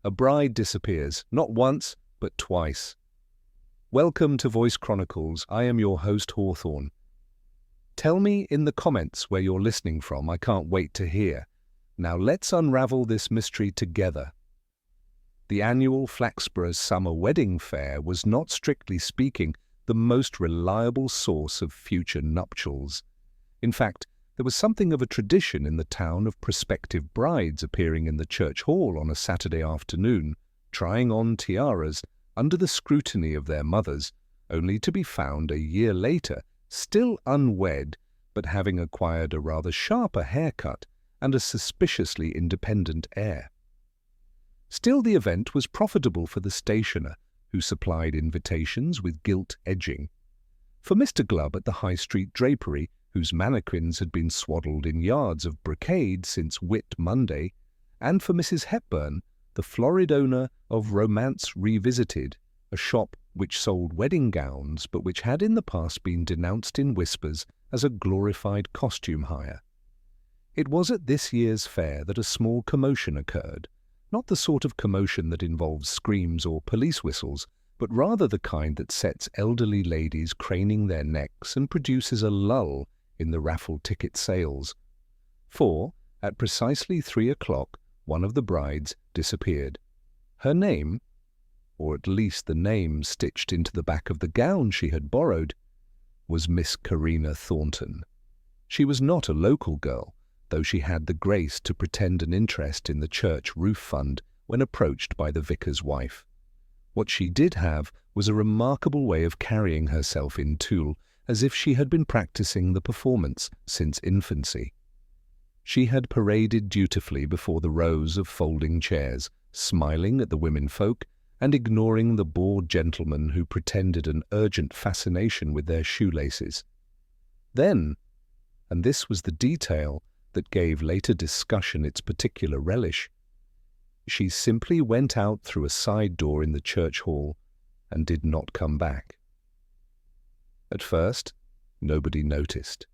A bride disappears, not once, but twice. Welcome to Voice Chronicles. I am your host, Hawthorne. Tell me in the comments where you're listening from. I can't wait to hear. Now let's unravel this mystery together. The annual Flaxborough's Summer Wedding Fair was not, strictly speaking, the most reliable source of future nuptials. In fact, there was something of a tradition in the town of prospective brides appearing in the church hall on a Saturday afternoon, trying on tiaras under the scrutiny of their mothers, only to be found a year later, still unwed, but having acquired a rather sharper haircut and a suspiciously independent air. Still, the event was profitable for the stationer, who supplied invitations with gilt edging. For Mr. Glubb at the High Street drapery, whose mannequins had been swaddled in yards of brocade since Whit Monday, and for Mrs. Hepburn, the florid owner of Romance Revisited, a shop which sold wedding gowns but which had in the past been denounced in whispers as a glorified costume hire. It was at this year's fair that a small commotion occurred, not the sort of commotion that involves screams or police whistles, but rather the kind that sets elderly ladies craning their necks and produces a lull in the raffle ticket sales. For, at precisely 3 o'clock, one of the brides disappeared. Her name, or at least the name stitched into the back of the gown she had borrowed, was Miss Karina Thornton. She was not a local girl, though she had the grace to pretend an interest in the church roof fund when approached by the vicar's wife. What she did have was a remarkable way of carrying herself in tulle, as if she had been practicing the performance since infancy. She had paraded dutifully before the rows of folding chairs, smiling at the womenfolk and ignoring the bored gentlemen who pretended an urgent fascination with their shoelaces. Then, and this was the detail that gave later discussion its particular relish, she simply went out through a side door in the church hall and did not come back. At first, nobody noticed.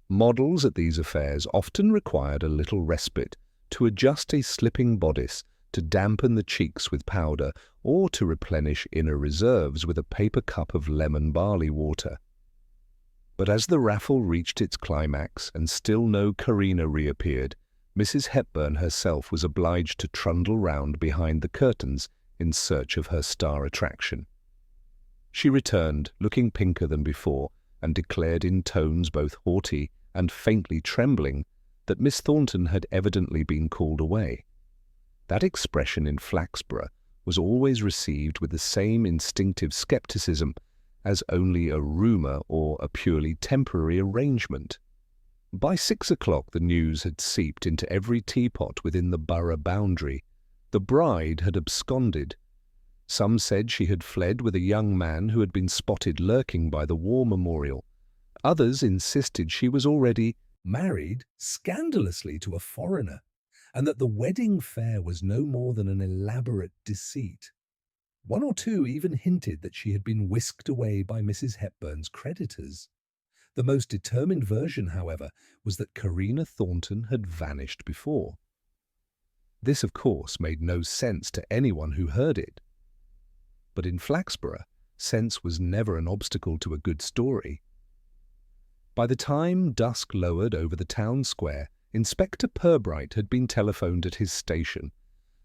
Models at these affairs often required a little respite to adjust a slipping bodice, to dampen the cheeks with powder, or to replenish inner reserves with a paper cup of lemon barley water. But as the raffle reached its climax and still no Karina reappeared, Mrs. Hepburn herself was obliged to trundle round behind the curtains in search of her star attraction. She returned, looking pinker than before, and declared in tones both haughty and faintly trembling that Miss Thornton had evidently been called away. That expression in Flaxborough was always received with the same instinctive scepticism as only a rumour or a purely temporary arrangement. By 6 o'clock the news had seeped into every teapot within the borough boundary. The bride had absconded. Some said she had fled with a young man who had been spotted lurking by the war memorial. Others insisted she was already married scandalously to a foreigner, and that the wedding fair was no more than an elaborate deceit. One or two even hinted that she had been whisked away by Mrs. Hepburn's creditors. The most determined version, however, was that Karina Thornton had vanished before. This, of course, made no sense to anyone who heard it. But in Flaxborough, sense was never an obstacle to a good story. By the time dusk lowered over the town square, Inspector Purbright had been telephoned at his station.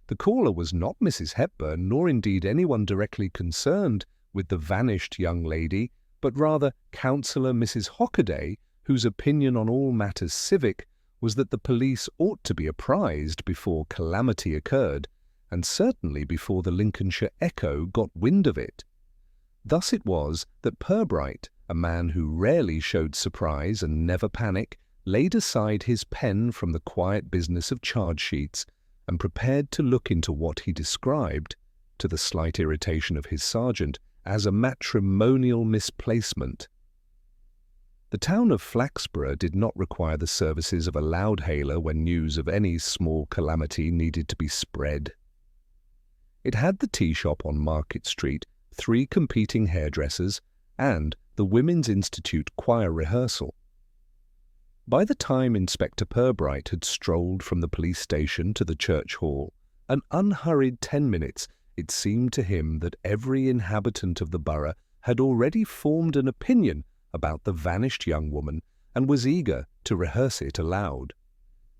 The caller was not Mrs. Hepburn, nor indeed anyone directly concerned with the vanished young lady, but rather Councillor Mrs. Hockaday, whose opinion on all matters civic was that the police ought to be apprised before calamity occurred, and certainly before the Lincolnshire Echo got wind of it. Thus it was that Purbright, a man who rarely showed surprise and never panic, laid aside his pen from the quiet business of charge sheets and prepared to look into what he described, to the slight irritation of his sergeant, as a matrimonial misplacement. The town of Flaxborough did not require the services of a loudhailer when news of any small calamity needed to be spread. It had the tea shop on Market Street, 3 competing hairdressers, and the Women's Institute choir rehearsal. By the time Inspector Purbright had strolled from the police station to the church hall, An unhurried 10 minutes, it seemed to him that every inhabitant of the borough had already formed an opinion about the vanished young woman and was eager to rehearse it aloud.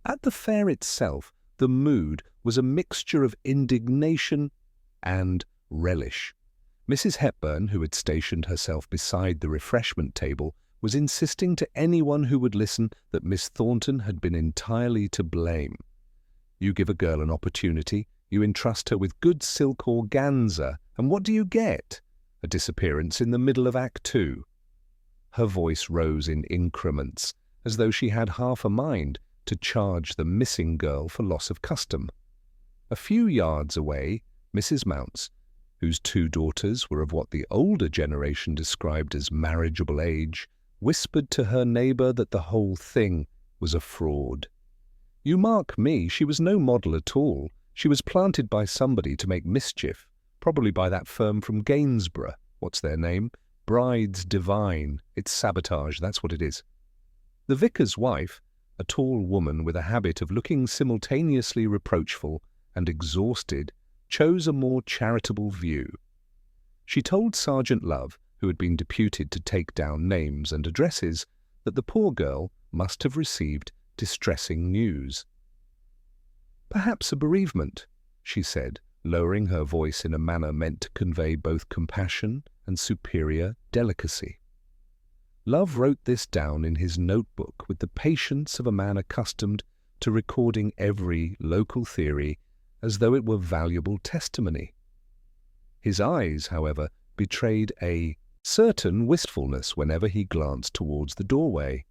At the fair itself, the mood was a mixture of indignation and relish. Mrs. Hepburn, who had stationed herself beside the refreshment table, was insisting to anyone who would listen that Miss Thornton had been entirely to blame. You give a girl an opportunity, you entrust her with good silk organza, and what do you get? A disappearance in the middle of Act 2. Her voice rose in increments, as though she had half a mind to charge the missing girl for loss of custom. A few yards away, Mrs. Mounts, whose 2 daughters were of what the older generation described as marriageable age, whispered to her neighbour that the whole thing was a fraud. You mark me, she was no model at all. She was planted by somebody to make mischief, probably by that firm from Gainsborough. What's their name? Brides Divine. It's sabotage, that's what it is. The vicar's wife, a tall woman with a habit of looking simultaneously reproachful and exhausted, chose a more charitable view. She told Sergeant Love, who had been deputed to take down names and addresses, that the poor girl must have received distressing news. "Perhaps a bereavement," she said, lowering her voice in a manner meant to convey both compassion and superior delicacy. Love wrote this down in his notebook with the patience of a man accustomed to recording every local theory as though it were valuable testimony. His eyes, however, betrayed a certain wistfulness whenever he glanced towards the doorway.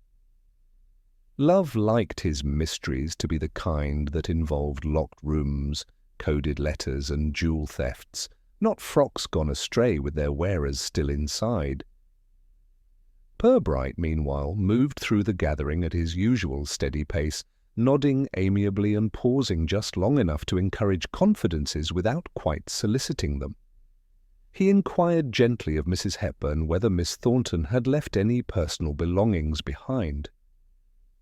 Love liked his mysteries to be the kind that involved locked rooms, coded letters, and jewel thefts, not frocks gone astray with their wearers still inside. Purbright, meanwhile, moved through the gathering at his usual steady pace, nodding amiably and pausing just long enough to encourage confidences without quite soliciting them. He inquired gently of Mrs. Hepburn whether Miss Thornton had left any personal belongings behind.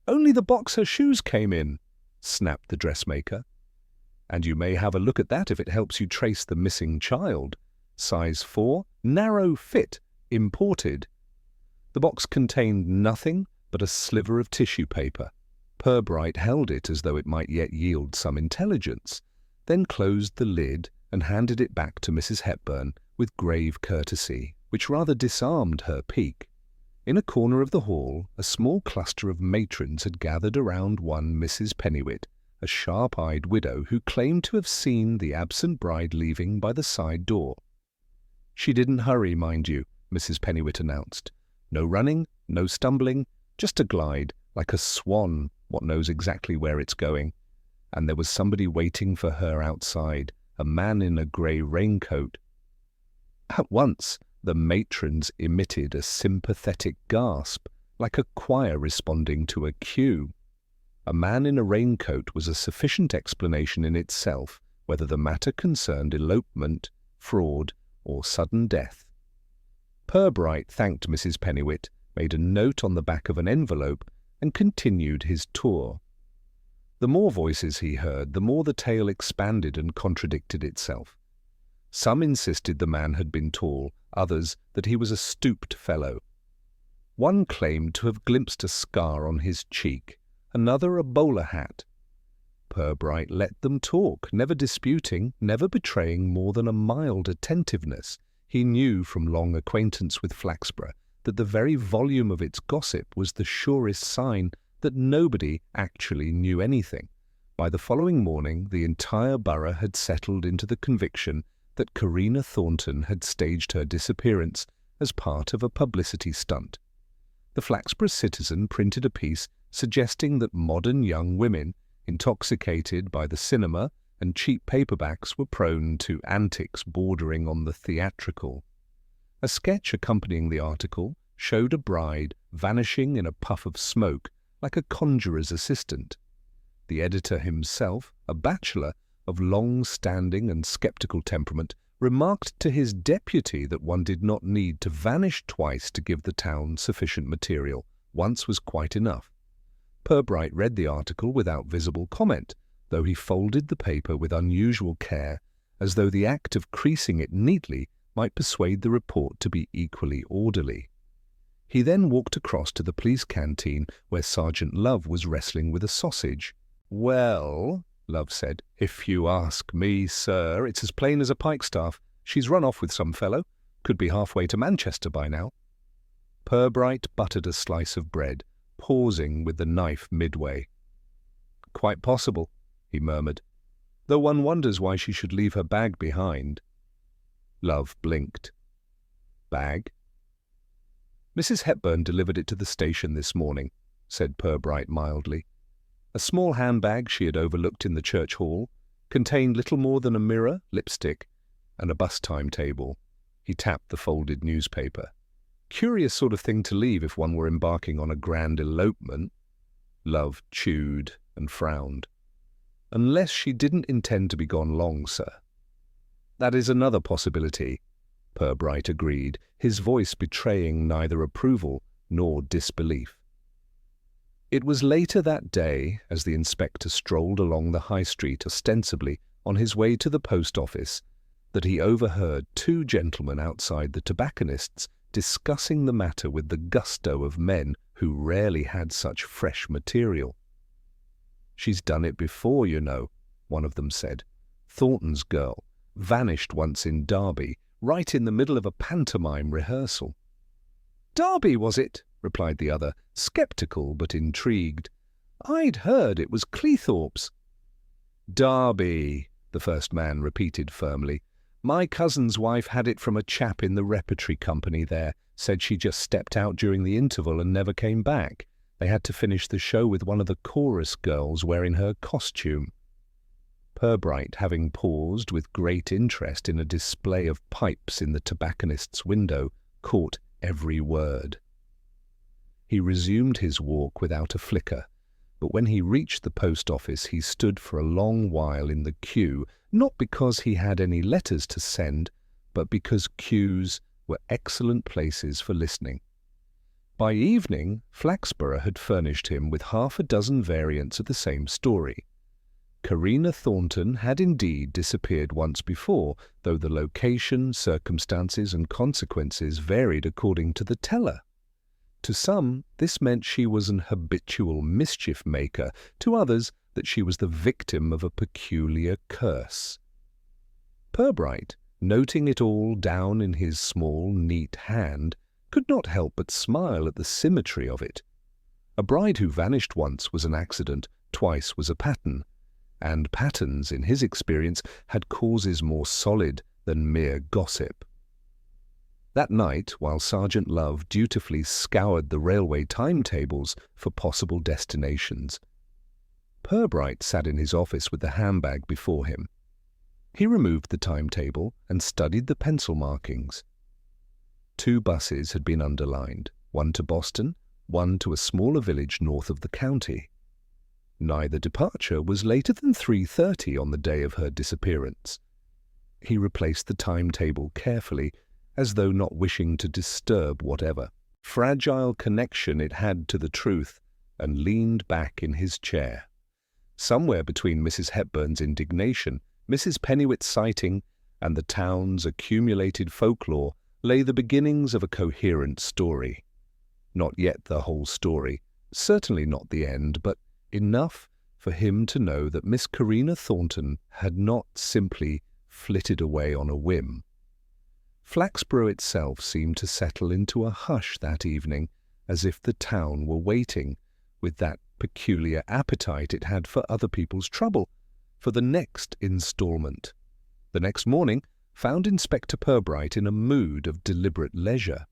"Only the box her shoes came in," snapped the dressmaker. "And you may have a look at that if it helps you trace the missing child. Size 4, narrow fit, imported." The box contained nothing but a sliver of tissue paper. Purbright held it as though it might yet yield some intelligence, then closed the lid and handed it back to Mrs. Hepburn with grave courtesy, which rather disarmed her pique. In a corner of the hall, a small cluster of matrons had gathered around one Mrs. Pennywit, a sharp-eyed widow who claimed to have seen the absent bride leaving by the side door. "She didn't hurry, mind you," Mrs. Pennywit announced. "No running, no stumbling, just a glide, like a swan, what knows exactly where it's going. And there was somebody waiting for her outside, a man in a grey raincoat." At once, the matrons emitted a sympathetic gasp, like a choir responding to a cue. A man in a raincoat was a sufficient explanation in itself, whether the matter concerned elopement, fraud, or sudden death. Purbright thanked Mrs. Pennywit, made a note on the back of an envelope, and continued his tour. The more voices he heard, the more the tale expanded and contradicted itself. Some insisted the man had been tall, others that he was a stooped fellow. One claimed to have glimpsed a scar on his cheek, another a bowler hat. Purbright let them talk, never disputing, never betraying more than a mild attentiveness. He knew from long acquaintance with Flaxborough that the very volume of its gossip was the surest sign that nobody actually knew anything. By the following morning, the entire borough had settled into the conviction that Karina Thornton had staged her disappearance as part of a publicity stunt. The Flaxborough Citizen printed a piece suggesting that modern young women, intoxicated by the cinema and cheap paperbacks, were prone to antics bordering on the theatrical. A sketch accompanying the article showed a bride vanishing in a puff of smoke like a conjurer's assistant. The editor himself, a bachelor of long-standing and sceptical temperament, remarked to his deputy that one did not need to vanish twice to give the town sufficient material. Once was quite enough. Purbright read the article without visible comment, though he folded the paper with unusual care, as though the act of creasing it neatly might persuade the report to be equally orderly. He then walked across to the police canteen where Sergeant Love was wrestling with a sausage. "Well," Love said, "if you ask me, sir, it's as plain as a pikestaff. She's run off with some fellow. Could be halfway to Manchester by now." Purbright buttered a slice of bread, pausing with the knife midway. "Quite possible," he murmured, "though one wonders why she should leave her bag behind." Love blinked. "Bag?" "Mrs. Hepburn delivered it to the station this morning," said Purbright mildly. A small handbag she had overlooked in the church hall contained little more than a mirror, lipstick, and a bus timetable. He tapped the folded newspaper. "Curious sort of thing to leave if one were embarking on a grand elopement." Love chewed and frowned. "Unless she didn't intend to be gone long, sir." "That is another possibility," Purbright agreed, his voice betraying neither approval nor disbelief. It was later that day, as the inspector strolled along the high street ostensibly on his way to the post office, that he overheard two gentlemen outside the tobacconist's discussing the matter with the gusto of men who rarely had such fresh material. "She's done it before, you know," one of them said. "Thornton's girl vanished once in Derby, right in the middle of a pantomime rehearsal." "Derby, was it?" replied the other, sceptical but intrigued. "I'd heard it was Cleethorpes." "Derby," the first man repeated firmly. "My cousin's wife had it from a chap in the repertory company there. Said she just stepped out during the interval and never came back. They had to finish the show with one of the chorus girls wearing her costume." Purbright, having paused with great interest in a display of pipes in the tobacconist's window, caught every word. He resumed his walk without a flicker, but when he reached the post office he stood for a long while in the queue, not because he had any letters to send, but because queues were excellent places for listening. By evening, Flaxborough had furnished him with half a dozen variants of the same story. Karina Thornton had indeed disappeared once before, though the location, circumstances, and consequences varied according to the teller. To some, this meant she was an habitual mischief-maker, to others that she was the victim of a peculiar curse. Purbright, noting it all down in his small, neat hand, could not help but smile at the symmetry of it. A bride who vanished once was an accident, twice was a pattern, and patterns, in his experience, had causes more solid than mere gossip. That night, while Sergeant Love dutifully scoured the railway timetables for possible destinations, Purbright sat in his office with the handbag before him. He removed the timetable and studied the pencil markings. 2 buses had been underlined, one to Boston, one to a smaller village north of the county. Neither departure was later than 3:30 on the day of her disappearance. He replaced the timetable carefully, as though not wishing to disturb whatever fragile connection it had to the truth, and leaned back in his chair. Somewhere between Mrs. Hepburn's indignation, Mrs. Pennywit's sighting, and the town's accumulated folklore lay the beginnings of a coherent story. Not yet the whole story, certainly not the end, but enough for him to know that Miss Karina Thornton had not simply flitted away on a whim. Flaxborough itself seemed to settle into a hush that evening, as if the town were waiting, with that peculiar appetite it had for other people's trouble, for the next instalment. The next morning found Inspector Purbright in a mood of deliberate leisure.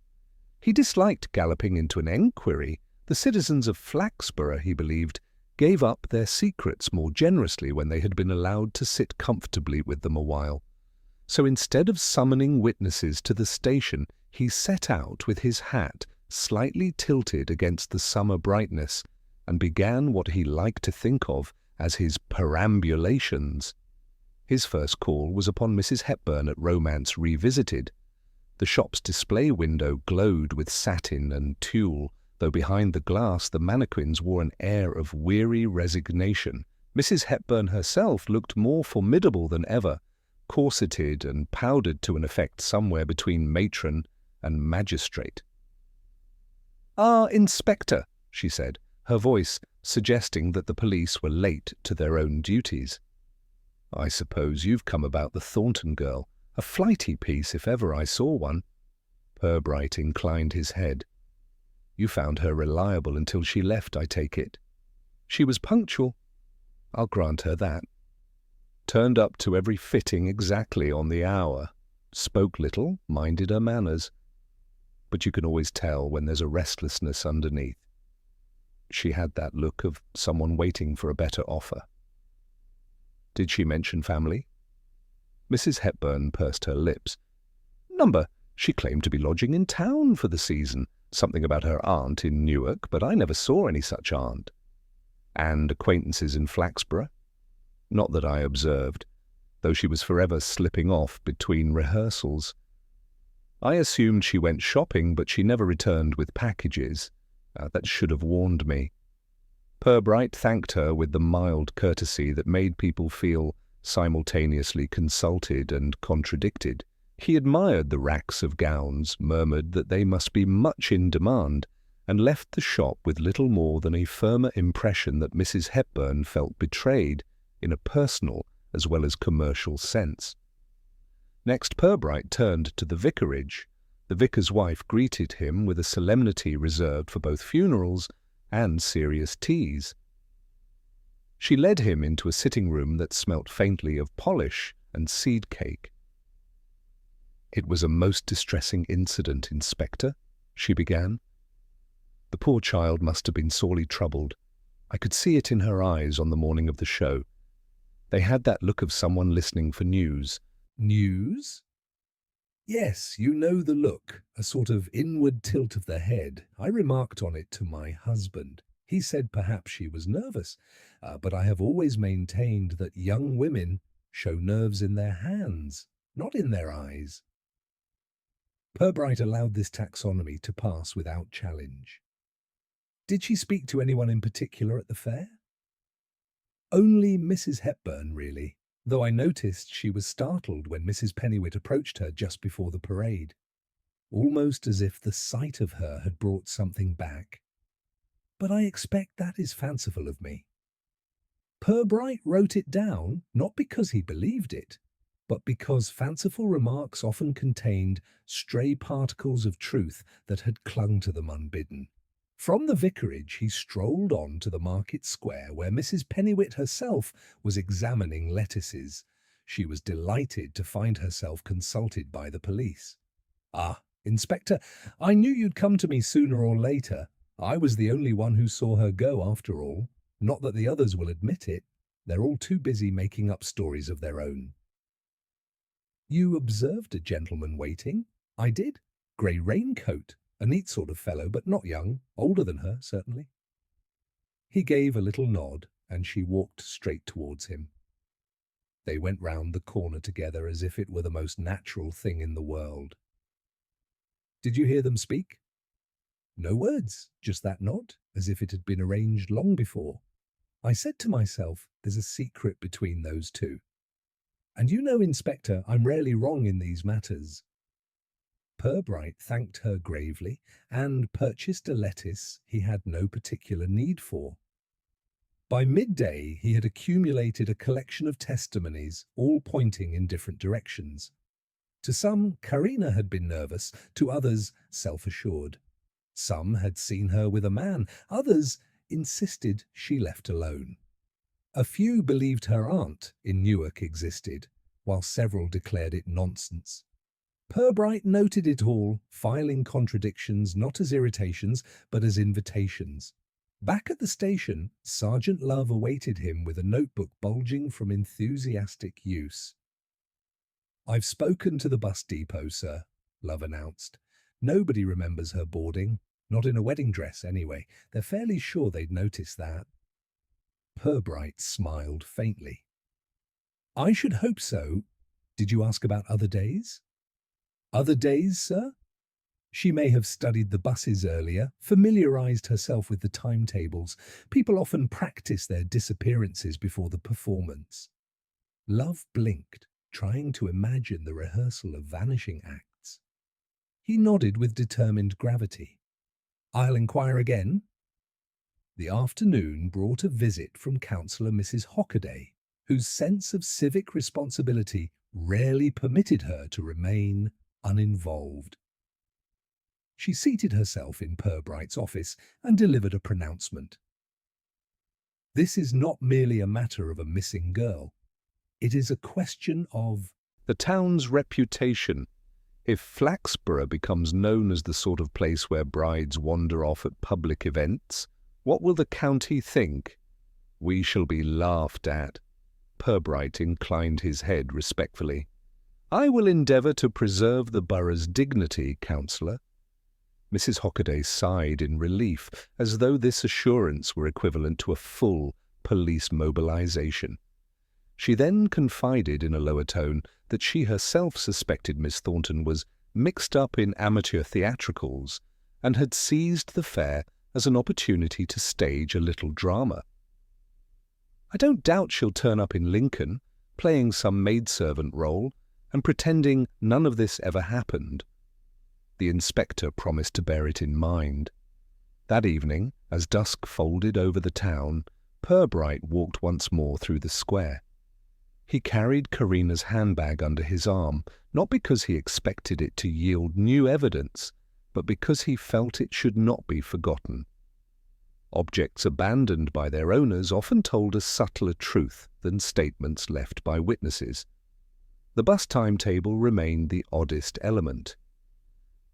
He disliked galloping into an enquiry. The citizens of Flaxborough, he believed, gave up their secrets more generously when they had been allowed to sit comfortably with them a while. So instead of summoning witnesses to the station, he set out with his hat slightly tilted against the summer brightness, and began what he liked to think of as his perambulations. His first call was upon Mrs. Hepburn at Romance Revisited. The shop's display window glowed with satin and tulle, though behind the glass the mannequins wore an air of weary resignation, Mrs. Hepburn herself looked more formidable than ever, corseted and powdered to an effect somewhere between matron and magistrate. "Ah, Inspector," she said, her voice suggesting that the police were late to their own duties. "I suppose you've come about the Thornton girl, a flighty piece if ever I saw one." Purbright inclined his head. "You found her reliable until she left, I take it." "She was punctual." "I'll grant her that." "Turned up to every fitting exactly on the hour. Spoke little, minded her manners. But you can always tell when there's a restlessness underneath. She had that look of someone waiting for a better offer." "Did she mention family?" Mrs. Hepburn pursed her lips. "Number, she claimed to be lodging in town for the season. Something about her aunt in Newark, but I never saw any such aunt." "And acquaintances in Flaxborough?" "Not that I observed, though she was forever slipping off between rehearsals. I assumed she went shopping, but she never returned with packages. That should have warned me." Purbright thanked her with the mild courtesy that made people feel simultaneously consulted and contradicted. He admired the racks of gowns, murmured that they must be much in demand, and left the shop with little more than a firmer impression that Mrs. Hepburn felt betrayed in a personal as well as commercial sense. Next, Purbright turned to the vicarage. The vicar's wife greeted him with a solemnity reserved for both funerals and serious teas. She led him into a sitting-room that smelt faintly of polish and seed cake. "It was a most distressing incident, Inspector," she began. "The poor child must have been sorely troubled. I could see it in her eyes on the morning of the show. They had that look of someone listening for news." "News?" "Yes, you know the look, a sort of inward tilt of the head. I remarked on it to my husband. He said perhaps she was nervous, but I have always maintained that young women show nerves in their hands, not in their eyes." Purbright allowed this taxonomy to pass without challenge. "Did she speak to anyone in particular at the fair?" "Only Mrs. Hepburn, really, though I noticed she was startled when Mrs. Pennywit approached her just before the parade, almost as if the sight of her had brought something back. But I expect that is fanciful of me." Purbright wrote it down, not because he believed it, but because fanciful remarks often contained stray particles of truth that had clung to them unbidden. From the vicarage he strolled on to the market square where Mrs. Pennywit herself was examining lettuces. She was delighted to find herself consulted by the police. "Ah, Inspector, I knew you'd come to me sooner or later. I was the only one who saw her go after all. Not that the others will admit it. They're all too busy making up stories of their own." "You observed a gentleman waiting?" "I did. Grey raincoat. A neat sort of fellow, but not young. Older than her, certainly." He gave a little nod, and she walked straight towards him. They went round the corner together as if it were the most natural thing in the world. "Did you hear them speak?" "No words, just that nod, as if it had been arranged long before. I said to myself, there's a secret between those two. And you know, Inspector, I'm rarely wrong in these matters." Purbright thanked her gravely and purchased a lettuce he had no particular need for. By midday he had accumulated a collection of testimonies, all pointing in different directions. To some, Karina had been nervous, to others, self-assured. Some had seen her with a man, others insisted she left alone. A few believed her aunt in Newark existed, while several declared it nonsense. Purbright noted it all, filing contradictions not as irritations, but as invitations. Back at the station, Sergeant Love awaited him with a notebook bulging from enthusiastic use. "I've spoken to the bus depot, sir," Love announced. "Nobody remembers her boarding. Not in a wedding dress, anyway. They're fairly sure they'd notice that." Purbright smiled faintly. "I should hope so. Did you ask about other days?" "Other days, sir?" She may have studied the buses earlier, familiarized herself with the timetables. People often practice their disappearances before the performance. Love blinked, trying to imagine the rehearsal of vanishing acts. He nodded with determined gravity. "I'll inquire again." The afternoon brought a visit from Counsellor Mrs. Hockaday, whose sense of civic responsibility rarely permitted her to remain uninvolved. She seated herself in Purbright's office and delivered a pronouncement. "This is not merely a matter of a missing girl. It is a question of the town's reputation. If Flaxborough becomes known as the sort of place where brides wander off at public events, what will the county think? We shall be laughed at." Purbright inclined his head respectfully. "I will endeavour to preserve the borough's dignity, Counsellor." Mrs. Hockaday sighed in relief, as though this assurance were equivalent to a full police mobilization. She then confided in a lower tone that she herself suspected Miss Thornton was mixed up in amateur theatricals and had seized the fair as an opportunity to stage a little drama. "I don't doubt she'll turn up in Lincoln, playing some maidservant role and pretending none of this ever happened." The inspector promised to bear it in mind. That evening, as dusk folded over the town, Purbright walked once more through the square. He carried Karina's handbag under his arm, not because he expected it to yield new evidence, but because he felt it should not be forgotten. Objects abandoned by their owners often told a subtler truth than statements left by witnesses. The bus timetable remained the oddest element.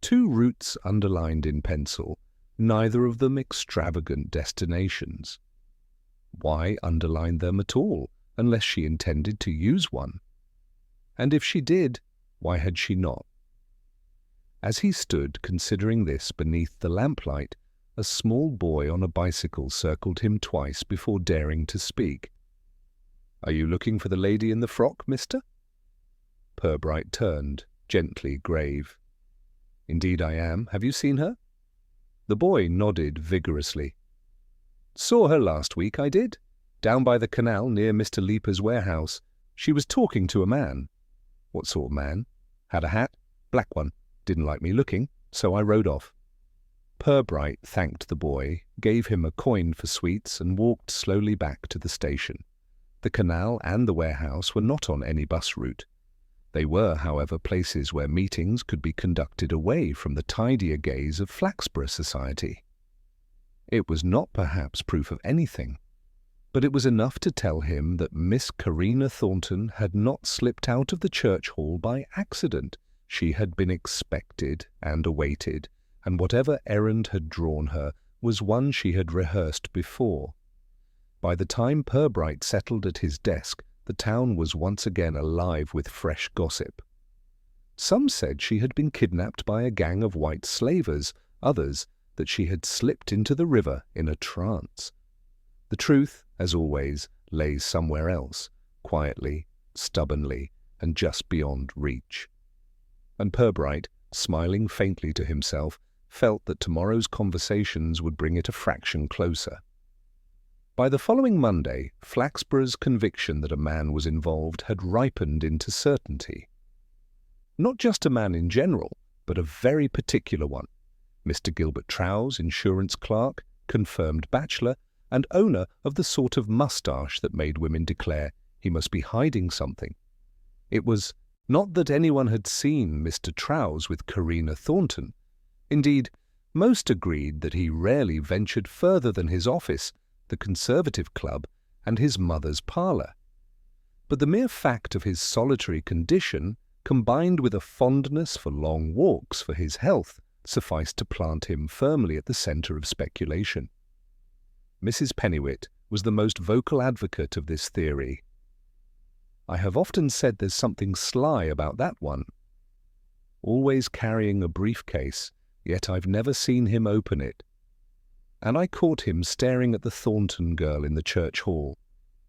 2 routes underlined in pencil, neither of them extravagant destinations. Why underline them at all, unless she intended to use one? And if she did, why had she not? As he stood considering this beneath the lamplight, a small boy on a bicycle circled him twice before daring to speak. "Are you looking for the lady in the frock, mister?" Purbright turned, gently grave. "Indeed I am. Have you seen her?" The boy nodded vigorously. "Saw her last week, I did. Down by the canal near Mr. Leaper's warehouse. She was talking to a man." "What sort of man?" "Had a hat. Black one. Didn't like me looking, so I rode off." Purbright thanked the boy, gave him a coin for sweets, and walked slowly back to the station. The canal and the warehouse were not on any bus route. They were, however, places where meetings could be conducted away from the tidier gaze of Flaxborough society. It was not perhaps proof of anything, but it was enough to tell him that Miss Karina Thornton had not slipped out of the church hall by accident. She had been expected and awaited, and whatever errand had drawn her was one she had rehearsed before. By the time Purbright settled at his desk, the town was once again alive with fresh gossip. Some said she had been kidnapped by a gang of white slavers, others that she had slipped into the river in a trance. The truth, as always, lay somewhere else, quietly, stubbornly, and just beyond reach. And Purbright, smiling faintly to himself, felt that tomorrow's conversations would bring it a fraction closer. By the following Monday, Flaxborough's conviction that a man was involved had ripened into certainty. Not just a man in general, but a very particular one. Mr. Gilbert Trowse, insurance clerk, confirmed bachelor, and owner of the sort of moustache that made women declare he must be hiding something. It was not that anyone had seen Mr. Trowse with Karina Thornton. Indeed, most agreed that he rarely ventured further than his office, the Conservative Club, and his mother's parlour. But the mere fact of his solitary condition, combined with a fondness for long walks for his health, sufficed to plant him firmly at the centre of speculation. Mrs. Pennywhitt was the most vocal advocate of this theory. "I have often said there's something sly about that one. Always carrying a briefcase, yet I've never seen him open it. And I caught him staring at the Thornton girl in the church hall.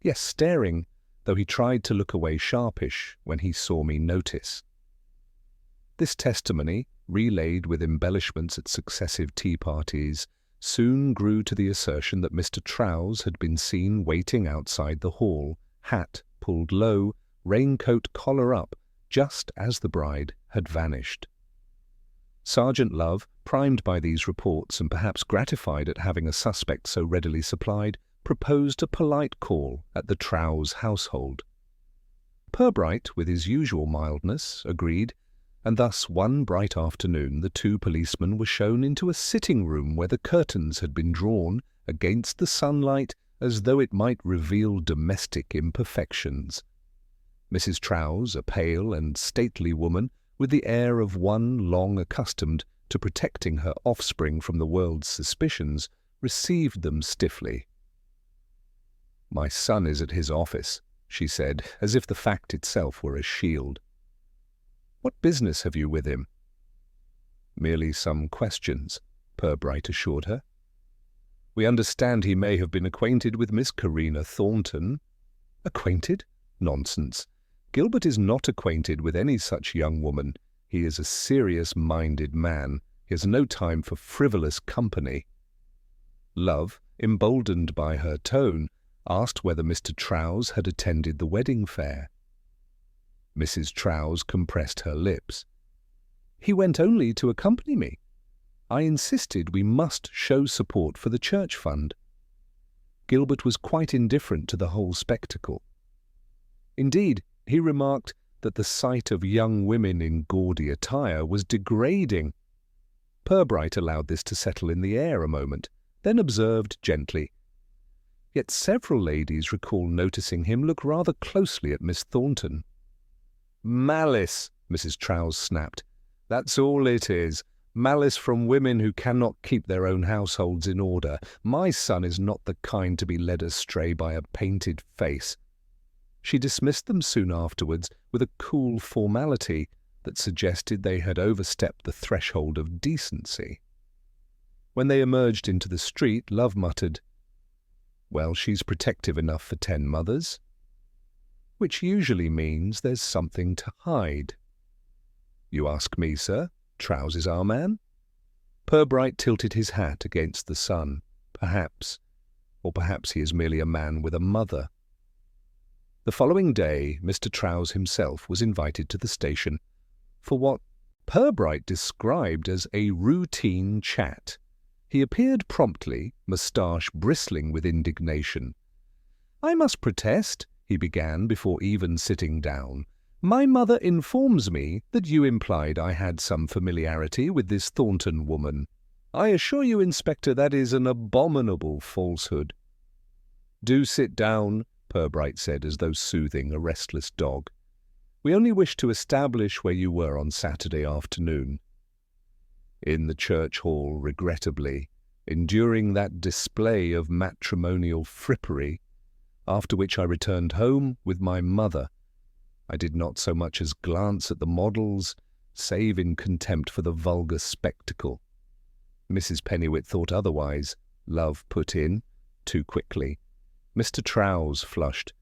Yes, staring, though he tried to look away sharpish when he saw me notice." This testimony, relayed with embellishments at successive tea parties, soon grew to the assertion that Mr. Trowse had been seen waiting outside the hall, hat pulled low, raincoat collar up, just as the bride had vanished. Sergeant Love, primed by these reports and perhaps gratified at having a suspect so readily supplied, proposed a polite call at the Trowse household. Purbright, with his usual mildness, agreed, and thus one bright afternoon the two policemen were shown into a sitting-room where the curtains had been drawn against the sunlight as though it might reveal domestic imperfections. Mrs. Trowse, a pale and stately woman, with the air of one long accustomed to protecting her offspring from the world's suspicions, received them stiffly. "My son is at his office," she said, as if the fact itself were a shield. "What business have you with him?" "Merely some questions," Purbright assured her. "We understand he may have been acquainted with Miss Karina Thornton." "Acquainted? Nonsense. Gilbert is not acquainted with any such young woman. He is a serious-minded man. He has no time for frivolous company." Love, emboldened by her tone, asked whether Mr. Trowse had attended the wedding fair. Mrs. Trowse compressed her lips. "He went only to accompany me. I insisted we must show support for the church fund." Gilbert was quite indifferent to the whole spectacle. Indeed, he remarked that the sight of young women in gaudy attire was degrading. Purbright allowed this to settle in the air a moment, then observed gently, "Yet several ladies recall noticing him look rather closely at Miss Thornton." "Malice," Mrs. Trowse snapped. "That's all it is. Malice from women who cannot keep their own households in order. My son is not the kind to be led astray by a painted face." She dismissed them soon afterwards with a cool formality that suggested they had overstepped the threshold of decency. When they emerged into the street, Love muttered, "Well, she's protective enough for 10 mothers." Which usually means there's something to hide. "You ask me, sir? Trowse is our man?" Purbright tilted his hat against the sun. Perhaps. Or perhaps he is merely a man with a mother. The following day, Mr. Trowse himself was invited to the station for what Purbright described as a routine chat. He appeared promptly, moustache bristling with indignation. "I must protest," he began before even sitting down. "My mother informs me that you implied I had some familiarity with this Thornton woman. I assure you, Inspector, that is an abominable falsehood." "Do sit down," Purbright said, as though soothing a restless dog. "We only wish to establish where you were on Saturday afternoon." "In the church hall, regrettably, enduring that display of matrimonial frippery, after which I returned home with my mother. I did not so much as glance at the models, save in contempt for the vulgar spectacle." Mrs. Pennywit thought otherwise, Love put in, too quickly. Mr. Trowse flushed.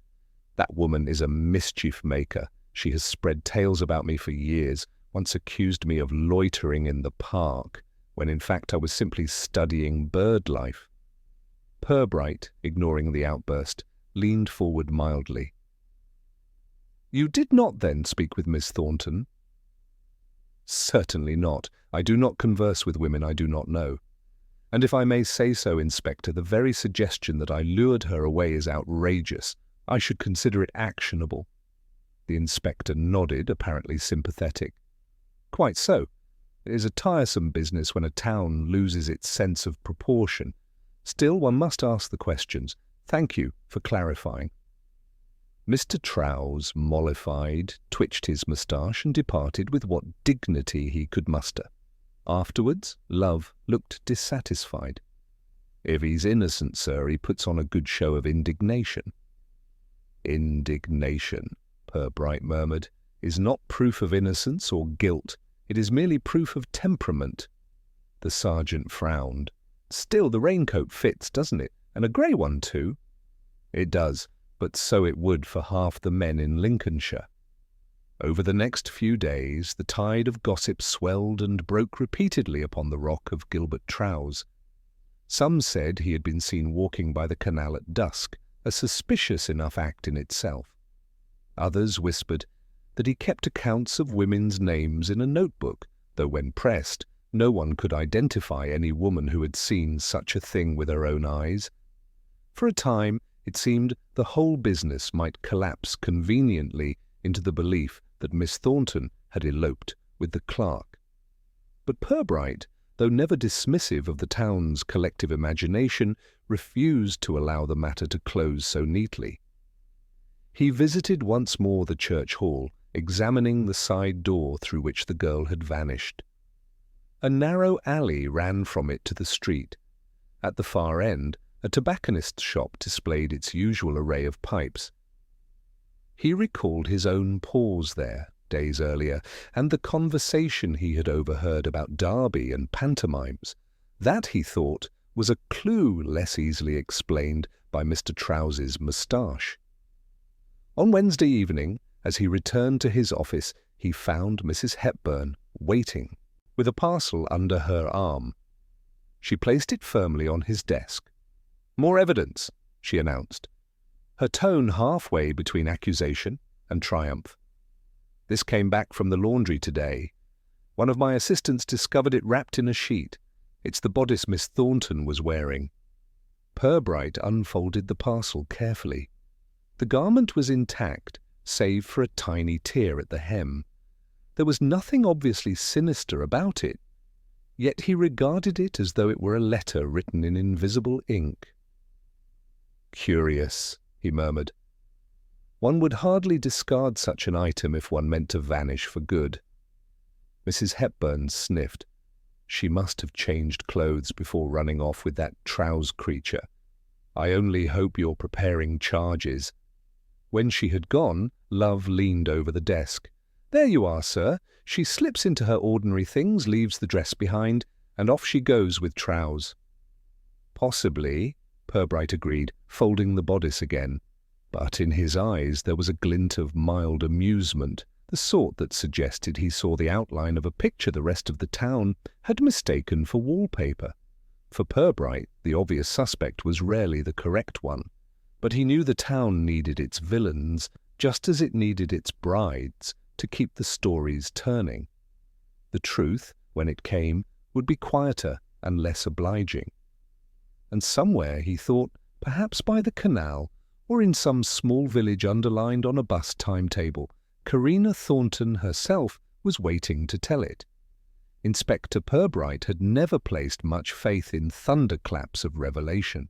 "That woman is a mischief-maker. She has spread tales about me for years, once accused me of loitering in the park, when in fact I was simply studying bird life." Purbright, ignoring the outburst, leaned forward mildly. "You did not then speak with Miss Thornton?" "Certainly not. I do not converse with women I do not know. And if I may say so, Inspector, the very suggestion that I lured her away is outrageous. I should consider it actionable." The inspector nodded, apparently sympathetic. "Quite so. It is a tiresome business when a town loses its sense of proportion. Still, one must ask the questions. Thank you for clarifying." Mr. Trowse, mollified, twitched his moustache and departed with what dignity he could muster. Afterwards, Love looked dissatisfied. "If he's innocent, sir, he puts on a good show of indignation." "Indignation," Purbright murmured, "is not proof of innocence or guilt. It is merely proof of temperament." The sergeant frowned. "Still, the raincoat fits, doesn't it? And a grey one, too." "It does, but so it would for half the men in Lincolnshire." Over the next few days, the tide of gossip swelled and broke repeatedly upon the rock of Gilbert Trowse. Some said he had been seen walking by the canal at dusk, a suspicious enough act in itself. Others whispered that he kept accounts of women's names in a notebook, though when pressed, no one could identify any woman who had seen such a thing with her own eyes. For a time, it seemed the whole business might collapse conveniently into the belief that Miss Thornton had eloped with the clerk. But Purbright, though never dismissive of the town's collective imagination, refused to allow the matter to close so neatly. He visited once more the church hall, examining the side door through which the girl had vanished. A narrow alley ran from it to the street. At the far end, a tobacconist's shop displayed its usual array of pipes. He recalled his own pause there, days earlier, and the conversation he had overheard about Derby and pantomimes. That, he thought, was a clue less easily explained by Mr. Trowse's moustache. On Wednesday evening, as he returned to his office, he found Mrs. Hepburn waiting, with a parcel under her arm. She placed it firmly on his desk. "More evidence," she announced, her tone halfway between accusation and triumph. "This came back from the laundry today. One of my assistants discovered it wrapped in a sheet. It's the bodice Miss Thornton was wearing." Purbright unfolded the parcel carefully. The garment was intact, save for a tiny tear at the hem. There was nothing obviously sinister about it, yet he regarded it as though it were a letter written in invisible ink. "Curious," he murmured. "One would hardly discard such an item if one meant to vanish for good." Mrs. Hepburn sniffed. She must have changed clothes before running off with that Trowse creature. "I only hope you're preparing charges." When she had gone, Love leaned over the desk. "There you are, sir." She slips into her ordinary things, leaves the dress behind, and off she goes with Trowse. "Possibly," Purbright agreed, folding the bodice again. But in his eyes there was a glint of mild amusement, the sort that suggested he saw the outline of a picture the rest of the town had mistaken for wallpaper. For Purbright, the obvious suspect was rarely the correct one. But he knew the town needed its villains, just as it needed its brides, to keep the stories turning. The truth, when it came, would be quieter and less obliging. And somewhere, he thought, perhaps by the canal, or in some small village underlined on a bus timetable, Karina Thornton herself was waiting to tell it. Inspector Purbright had never placed much faith in thunderclaps of revelation.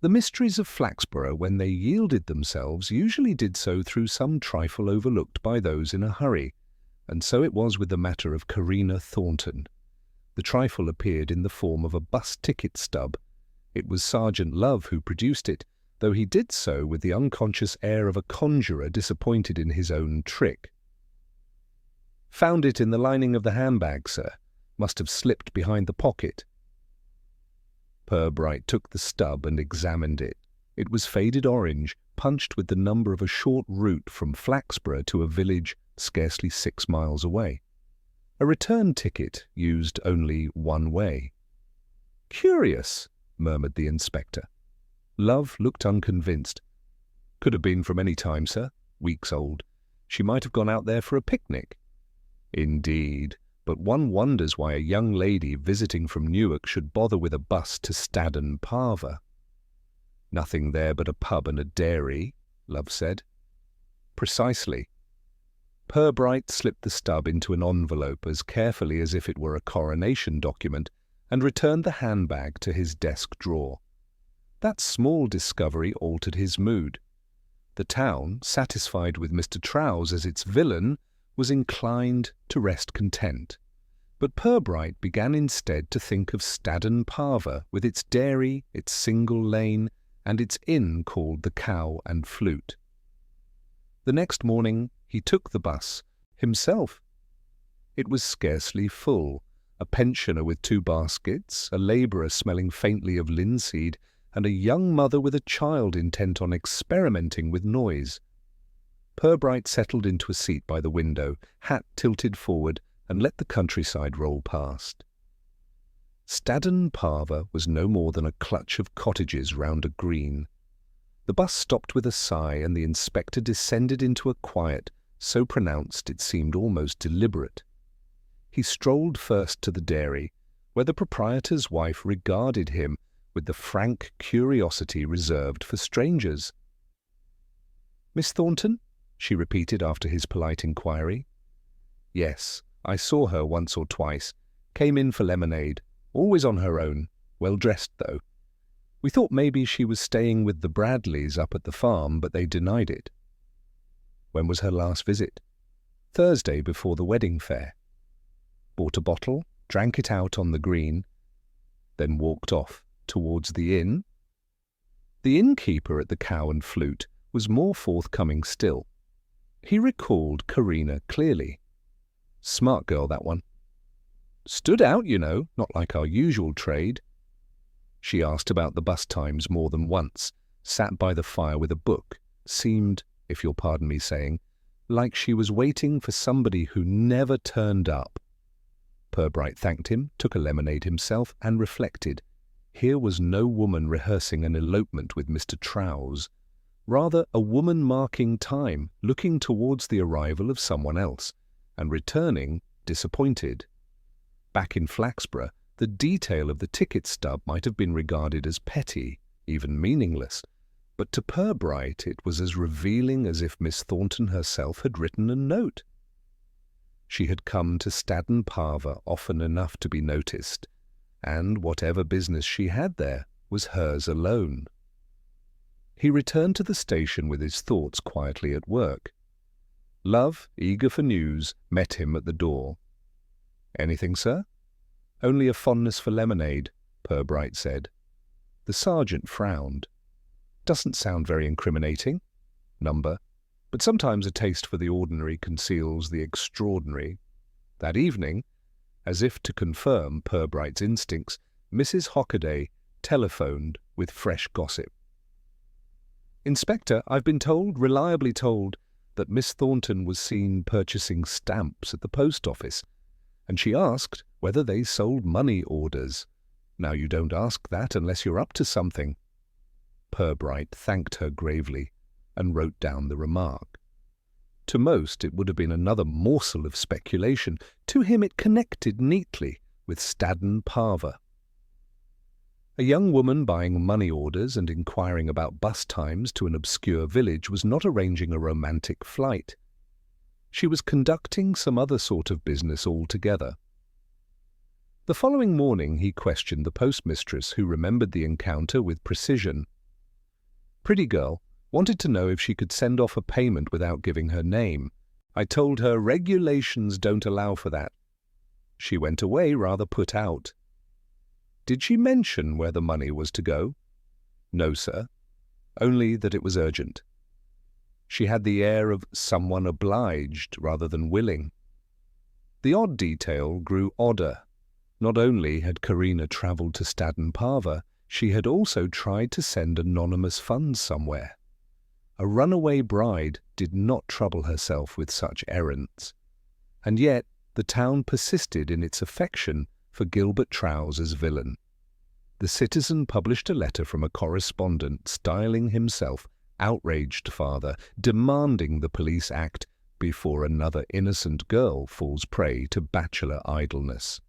The mysteries of Flaxborough, when they yielded themselves, usually did so through some trifle overlooked by those in a hurry, and so it was with the matter of Karina Thornton. The trifle appeared in the form of a bus ticket stub. It was Sergeant Love who produced it, though he did so with the unconscious air of a conjurer disappointed in his own trick. "Found it in the lining of the handbag, sir. Must have slipped behind the pocket." Purbright took the stub and examined it. It was faded orange, punched with the number of a short route from Flaxborough to a village scarcely 6 miles away. A return ticket used only one way. "Curious," murmured the inspector. Love looked unconvinced. "Could have been from any time, sir. Weeks old. She might have gone out there for a picnic." "Indeed. But one wonders why a young lady visiting from Newark should bother with a bus to Staden Parva." "Nothing there but a pub and a dairy," Love said. "Precisely." Purbright slipped the stub into an envelope as carefully as if it were a coronation document and returned the handbag to his desk drawer. That small discovery altered his mood. The town, satisfied with Mr. Trowse as its villain, was inclined to rest content. But Purbright began instead to think of Staden Parva with its dairy, its single lane, and its inn called the Cow and Flute. The next morning he took the bus, himself. It was scarcely full. A pensioner with 2 baskets, a labourer smelling faintly of linseed, and a young mother with a child intent on experimenting with noise. Purbright settled into a seat by the window, hat tilted forward, and let the countryside roll past. Staden Parva was no more than a clutch of cottages round a green. The bus stopped with a sigh, and the inspector descended into a quiet so pronounced it seemed almost deliberate. He strolled first to the dairy, where the proprietor's wife regarded him with the frank curiosity reserved for strangers. "Miss Thornton?" she repeated after his polite inquiry. "Yes, I saw her once or twice. Came in for lemonade. Always on her own. Well dressed, though. We thought maybe she was staying with the Bradleys up at the farm, but they denied it." "When was her last visit?" "Thursday before the wedding fair. Bought a bottle, drank it out on the green, then walked off towards the inn." The innkeeper at the Cow and Flute was more forthcoming still. He recalled Karina clearly. Smart girl, that one. "Stood out, you know, not like our usual trade." She asked about the bus times more than once, sat by the fire with a book, seemed, if you'll pardon me saying, like she was waiting for somebody who never turned up. Purbright thanked him, took a lemonade himself, and reflected. Here was no woman rehearsing an elopement with Mr. Trowse, rather a woman marking time, looking towards the arrival of someone else, and returning disappointed. Back in Flaxborough, the detail of the ticket stub might have been regarded as petty, even meaningless, but to Purbright it was as revealing as if Miss Thornton herself had written a note. She had come to Staden Parva often enough to be noticed, and whatever business she had there was hers alone. He returned to the station with his thoughts quietly at work. Love, eager for news, met him at the door. "Anything, sir?" "Only a fondness for lemonade," Purbright said. The sergeant frowned. "Doesn't sound very incriminating. Number. But sometimes a taste for the ordinary conceals the extraordinary." That evening, as if to confirm Purbright's instincts, Mrs. Hockaday telephoned with fresh gossip. "Inspector, I've been told, reliably told, that Miss Thornton was seen purchasing stamps at the post office, and she asked whether they sold money orders. Now you don't ask that unless you're up to something." Purbright thanked her gravely and wrote down the remark. To most it would have been another morsel of speculation. To him it connected neatly with Staden Parva. A young woman buying money orders and inquiring about bus times to an obscure village was not arranging a romantic flight. She was conducting some other sort of business altogether. The following morning he questioned the postmistress, who remembered the encounter with precision. Pretty girl, wanted to know if she could send off a payment without giving her name. I told her regulations don't allow for that. She went away rather put out. Did she mention where the money was to go? No, sir. Only that it was urgent. She had the air of someone obliged rather than willing. The odd detail grew odder. Not only had Karina travelled to Staden Parva, she had also tried to send anonymous funds somewhere. A runaway bride did not trouble herself with such errands. And yet the town persisted in its affection for Gilbert Trowse's villain. The Citizen published a letter from a correspondent styling himself outraged father, demanding the police act before another innocent girl falls prey to bachelor idleness.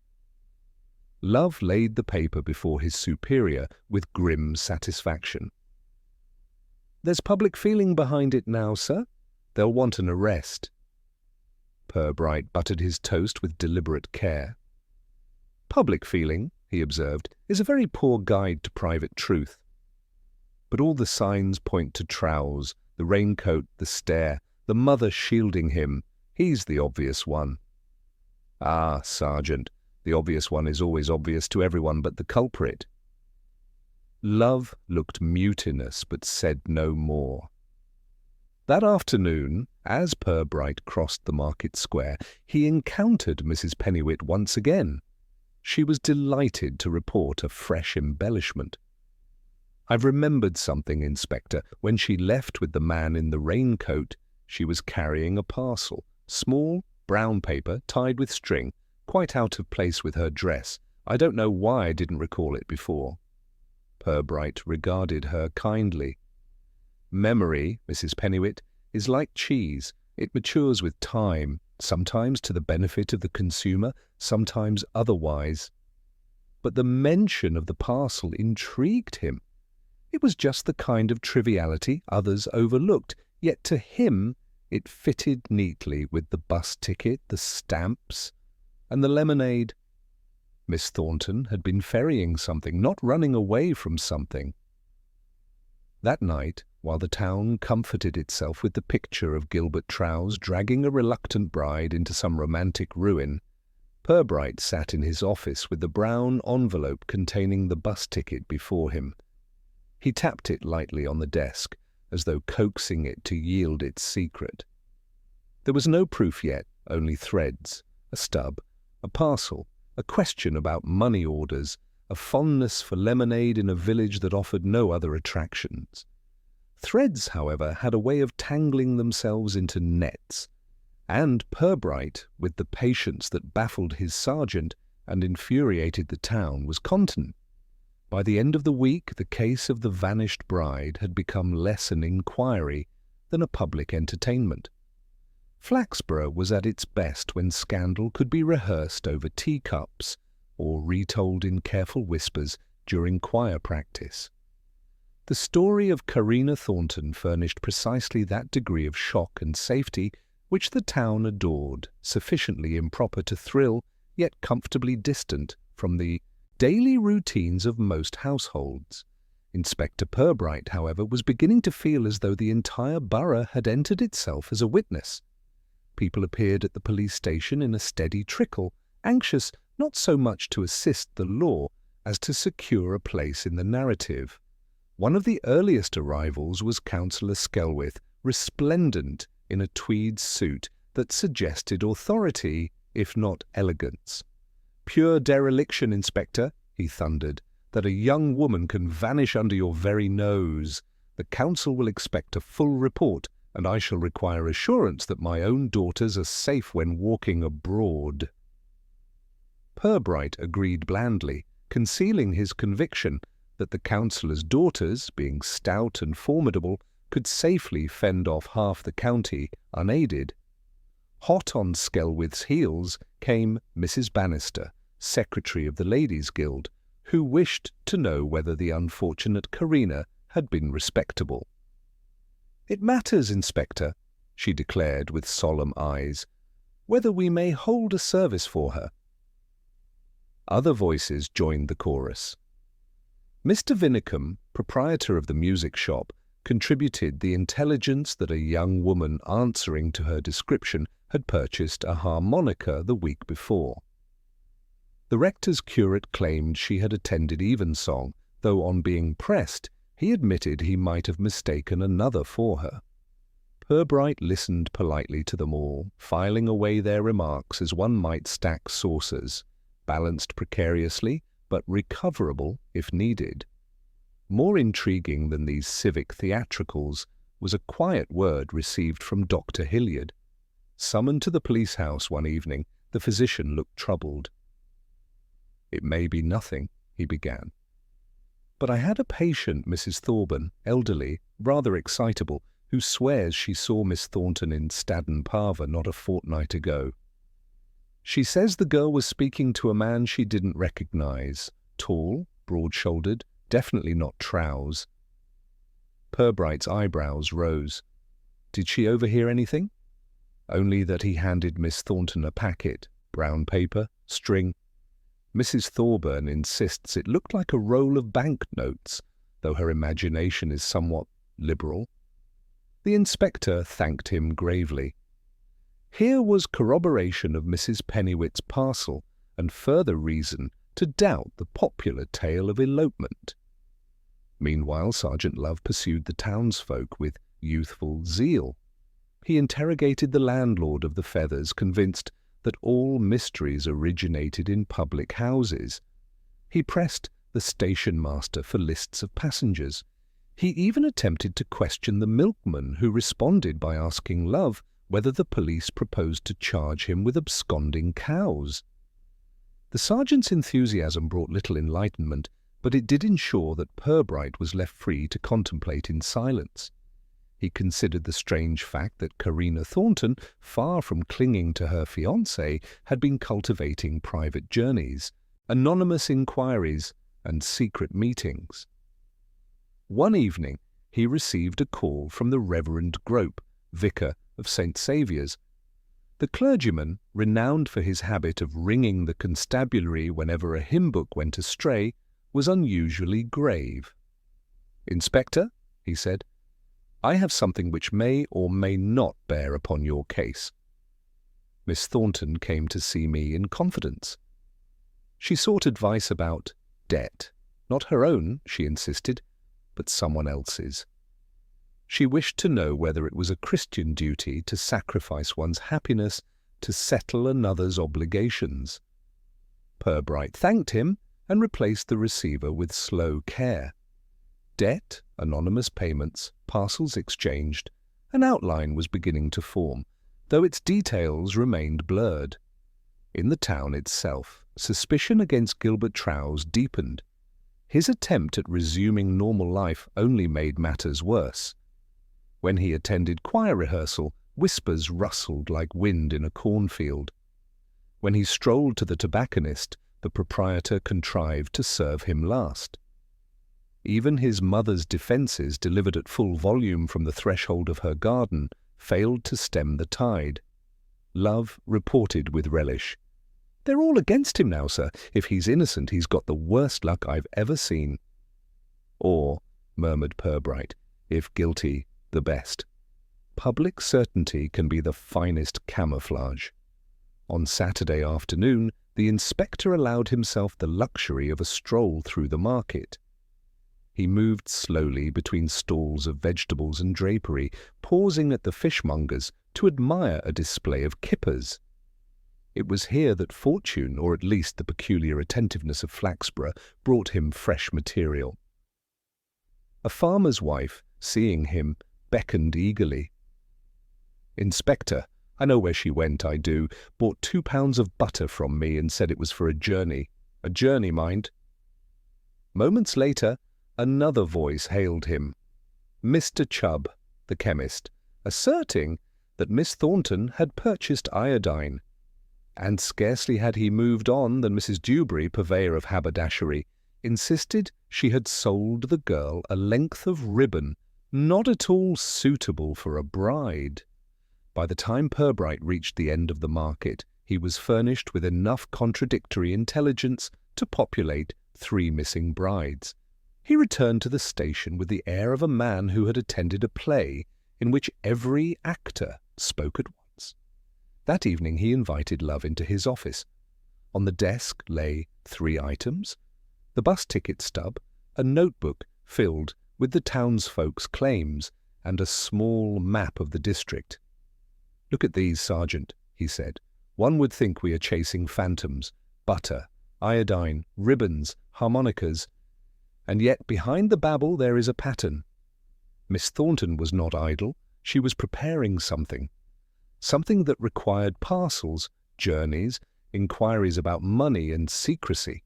Love laid the paper before his superior with grim satisfaction. "There's public feeling behind it now, sir. They'll want an arrest." Purbright buttered his toast with deliberate care. "Public feeling," he observed, "is a very poor guide to private truth. But all the signs point to Trowse, the raincoat, the stare, the mother shielding him. He's the obvious one." "Ah, Sergeant, the obvious one is always obvious to everyone but the culprit." Love looked mutinous but said no more. That afternoon, as Purbright crossed the market square, he encountered Mrs. Pennywhitt once again. She was delighted to report a fresh embellishment. "I've remembered something, Inspector. When she left with the man in the raincoat, She was carrying a parcel, small, brown paper tied with string, quite out of place with her dress. I don't know why I didn't recall it before. Purbright regarded her kindly. Memory, Mrs. Pennywit, is like cheese. It matures with time, sometimes to the benefit of the consumer, sometimes otherwise. But the mention of the parcel intrigued him. It was just the kind of triviality others overlooked, yet to him it fitted neatly with the bus ticket, the stamps, and the lemonade. Miss Thornton had been ferrying something, not running away from something. That night, while the town comforted itself with the picture of Gilbert Trowse dragging a reluctant bride into some romantic ruin, Purbright sat in his office with the brown envelope containing the bus ticket before him. He tapped it lightly on the desk, as though coaxing it to yield its secret. There was no proof yet, only threads, a stub, a parcel, a question about money orders, a fondness for lemonade in a village that offered no other attractions. Threads, however, had a way of tangling themselves into nets, and Purbright, with the patience that baffled his sergeant and infuriated the town, was content. By the end of the week, the case of the vanished bride had become less an inquiry than a public entertainment. Flaxborough was at its best when scandal could be rehearsed over teacups or retold in careful whispers during choir practice. The story of Carina Thornton furnished precisely that degree of shock and safety which the town adored, sufficiently improper to thrill, yet comfortably distant from the daily routines of most households. Inspector Purbright, however, was beginning to feel as though the entire borough had entered itself as a witness. People appeared at the police station in a steady trickle, anxious not so much to assist the law as to secure a place in the narrative. One of the earliest arrivals was Councillor Skelwith, resplendent in a tweed suit that suggested authority, if not elegance. "Pure dereliction, Inspector," he thundered, "that a young woman can vanish under your very nose. The council will expect a full report, and I shall require assurance that my own daughters are safe when walking abroad." Purbright agreed blandly, concealing his conviction that the councillor's daughters, being stout and formidable, could safely fend off half the county unaided. Hot on Skelwith's heels came Mrs. Bannister, secretary of the Ladies' Guild, who wished to know whether the unfortunate Carina had been respectable. "It matters, Inspector," she declared with solemn eyes, "whether we may hold a service for her." Other voices joined the chorus. Mr. Vinicum, proprietor of the music shop, contributed the intelligence that a young woman answering to her description had purchased a harmonica the week before. The rector's curate claimed she had attended evensong, though on being pressed, he admitted he might have mistaken another for her. Purbright listened politely to them all, filing away their remarks as one might stack saucers, balanced precariously, but recoverable if needed. More intriguing than these civic theatricals was a quiet word received from Dr. Hilliard. Summoned to the police house one evening, the physician looked troubled. "It may be nothing," he began. "But I had a patient, Mrs. Thorburn, elderly, rather excitable, who swears she saw Miss Thornton in Staden Parva not a fortnight ago. She says the girl was speaking to a man she didn't recognize, tall, broad-shouldered, definitely not Trowse." Purbright's eyebrows rose. "Did she overhear anything?" "Only that he handed Miss Thornton a packet, brown paper, string. Mrs. Thorburn insists it looked like a roll of banknotes, though her imagination is somewhat liberal." The inspector thanked him gravely. Here was corroboration of Mrs. Pennywit's parcel, and further reason to doubt the popular tale of elopement. Meanwhile, Sergeant Love pursued the townsfolk with youthful zeal. He interrogated the landlord of the Feathers, convinced that all mysteries originated in public houses. He pressed the station master for lists of passengers. He even attempted to question the milkman, who responded by asking Love whether the police proposed to charge him with absconding cows. The sergeant's enthusiasm brought little enlightenment, but it did ensure that Purbright was left free to contemplate in silence. He considered the strange fact that Karina Thornton, far from clinging to her fiancé, had been cultivating private journeys, anonymous inquiries, and secret meetings. One evening, he received a call from the Reverend Grope, vicar of St. Saviour's. The clergyman, renowned for his habit of ringing the constabulary whenever a hymn book went astray, was unusually grave. "Inspector," he said, "I have something which may or may not bear upon your case." Miss Thornton came to see me in confidence. She sought advice about debt, not her own, she insisted, but someone else's. She wished to know whether it was a Christian duty to sacrifice one's happiness to settle another's obligations. Purbright thanked him and replaced the receiver with slow care. Debt, anonymous payments, parcels exchanged, an outline was beginning to form, though its details remained blurred. In the town itself, suspicion against Gilbert Trowse deepened. His attempt at resuming normal life only made matters worse. When he attended choir rehearsal, whispers rustled like wind in a cornfield. When he strolled to the tobacconist, the proprietor contrived to serve him last. Even his mother's defences, delivered at full volume from the threshold of her garden, failed to stem the tide. Love reported with relish, "They're all against him now, sir. If he's innocent, he's got the worst luck I've ever seen." "Or," murmured Purbright, "if guilty, the best. Public certainty can be the finest camouflage." On Saturday afternoon, the inspector allowed himself the luxury of a stroll through the market. He moved slowly between stalls of vegetables and drapery, pausing at the fishmonger's to admire a display of kippers. It was here that fortune, or at least the peculiar attentiveness of Flaxborough, brought him fresh material. A farmer's wife, seeing him, beckoned eagerly. "Inspector, I know where she went, I do. Bought 2 pounds of butter from me and said it was for a journey. A journey, mind." Moments later, another voice hailed him. Mr. Chubb, the chemist, asserting that Miss Thornton had purchased iodine. And scarcely had he moved on than Mrs. Dewberry, purveyor of haberdashery, insisted she had sold the girl a length of ribbon not at all suitable for a bride. By the time Purbright reached the end of the market, he was furnished with enough contradictory intelligence to populate 3 missing brides. He returned to the station with the air of a man who had attended a play in which every actor spoke at once. That evening he invited Love into his office. On the desk lay 3 items: the bus ticket stub, a notebook filled with the townsfolk's claims, and a small map of the district. "Look at these, Sergeant," he said. "One would think we are chasing phantoms. Butter, iodine, ribbons, harmonicas. And yet behind the babble there is a pattern. Miss Thornton was not idle. She was preparing something. Something that required parcels, journeys, inquiries about money and secrecy."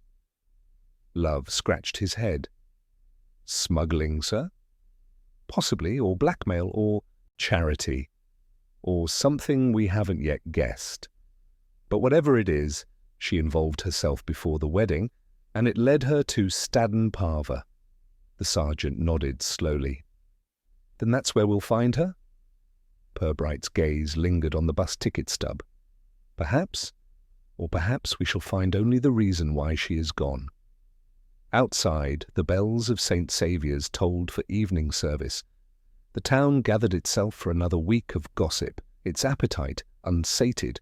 Love scratched his head. "Smuggling, sir?" "Possibly, or blackmail, or charity, or something we haven't yet guessed. But whatever it is, she involved herself before the wedding, and it led her to Staden Parva." The sergeant nodded slowly. "Then that's where we'll find her?" Purbright's gaze lingered on the bus ticket stub. "Perhaps, or perhaps we shall find only the reason why she is gone." Outside, the bells of St. Saviour's tolled for evening service. The town gathered itself for another week of gossip, its appetite unsated.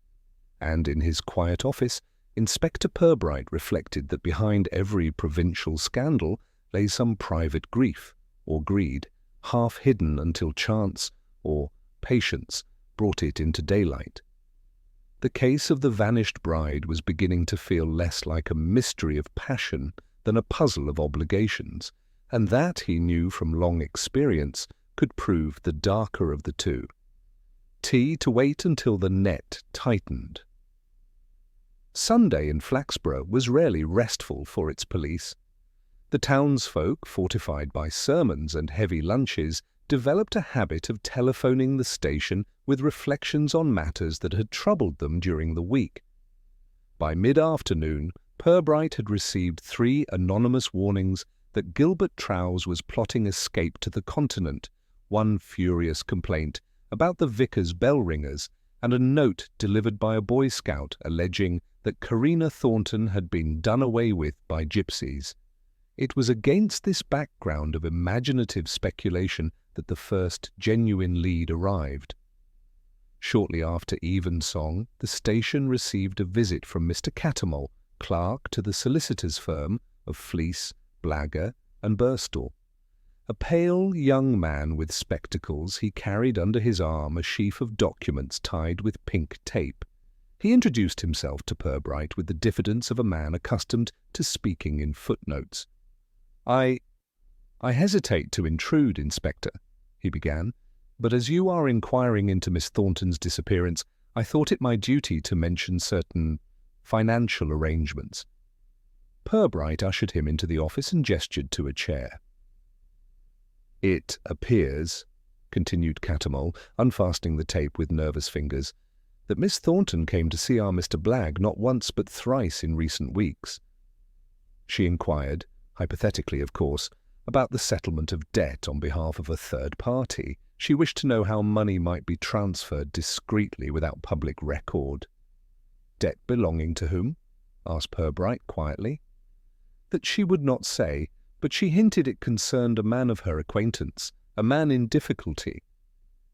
And in his quiet office, Inspector Purbright reflected that behind every provincial scandal lay some private grief or greed, half hidden until chance or patience brought it into daylight. The case of the vanished bride was beginning to feel less like a mystery of passion than a puzzle of obligations, and that, he knew from long experience, could prove the darker of the two. T to wait until the net tightened. Sunday in Flaxborough was rarely restful for its police. The townsfolk, fortified by sermons and heavy lunches, developed a habit of telephoning the station with reflections on matters that had troubled them during the week. By mid-afternoon, Purbright had received 3 anonymous warnings that Gilbert Trowse was plotting escape to the continent, 1 furious complaint about the vicar's bell ringers, and a note delivered by a Boy Scout alleging that Karina Thornton had been done away with by gypsies. It was against this background of imaginative speculation that the first genuine lead arrived. Shortly after evensong, the station received a visit from Mr. Cattermole, clerk to the solicitors' firm of Fleece, Blagger and Burstall. A pale young man with spectacles, he carried under his arm a sheaf of documents tied with pink tape. He introduced himself to Purbright with the diffidence of a man accustomed to speaking in footnotes. I hesitate to intrude, Inspector," he began, "but as you are inquiring into Miss Thornton's disappearance, I thought it my duty to mention certain financial arrangements." Purbright ushered him into the office and gestured to a chair. "It appears," continued Cattermole, unfastening the tape with nervous fingers, "that Miss Thornton came to see our Mr. Blagg not once but thrice in recent weeks. She inquired, hypothetically of course, about the settlement of debt on behalf of a third party. She wished to know how money might be transferred discreetly without public record." "Debt belonging to whom?" asked Purbright quietly. "That she would not say, but she hinted it concerned a man of her acquaintance, a man in difficulty."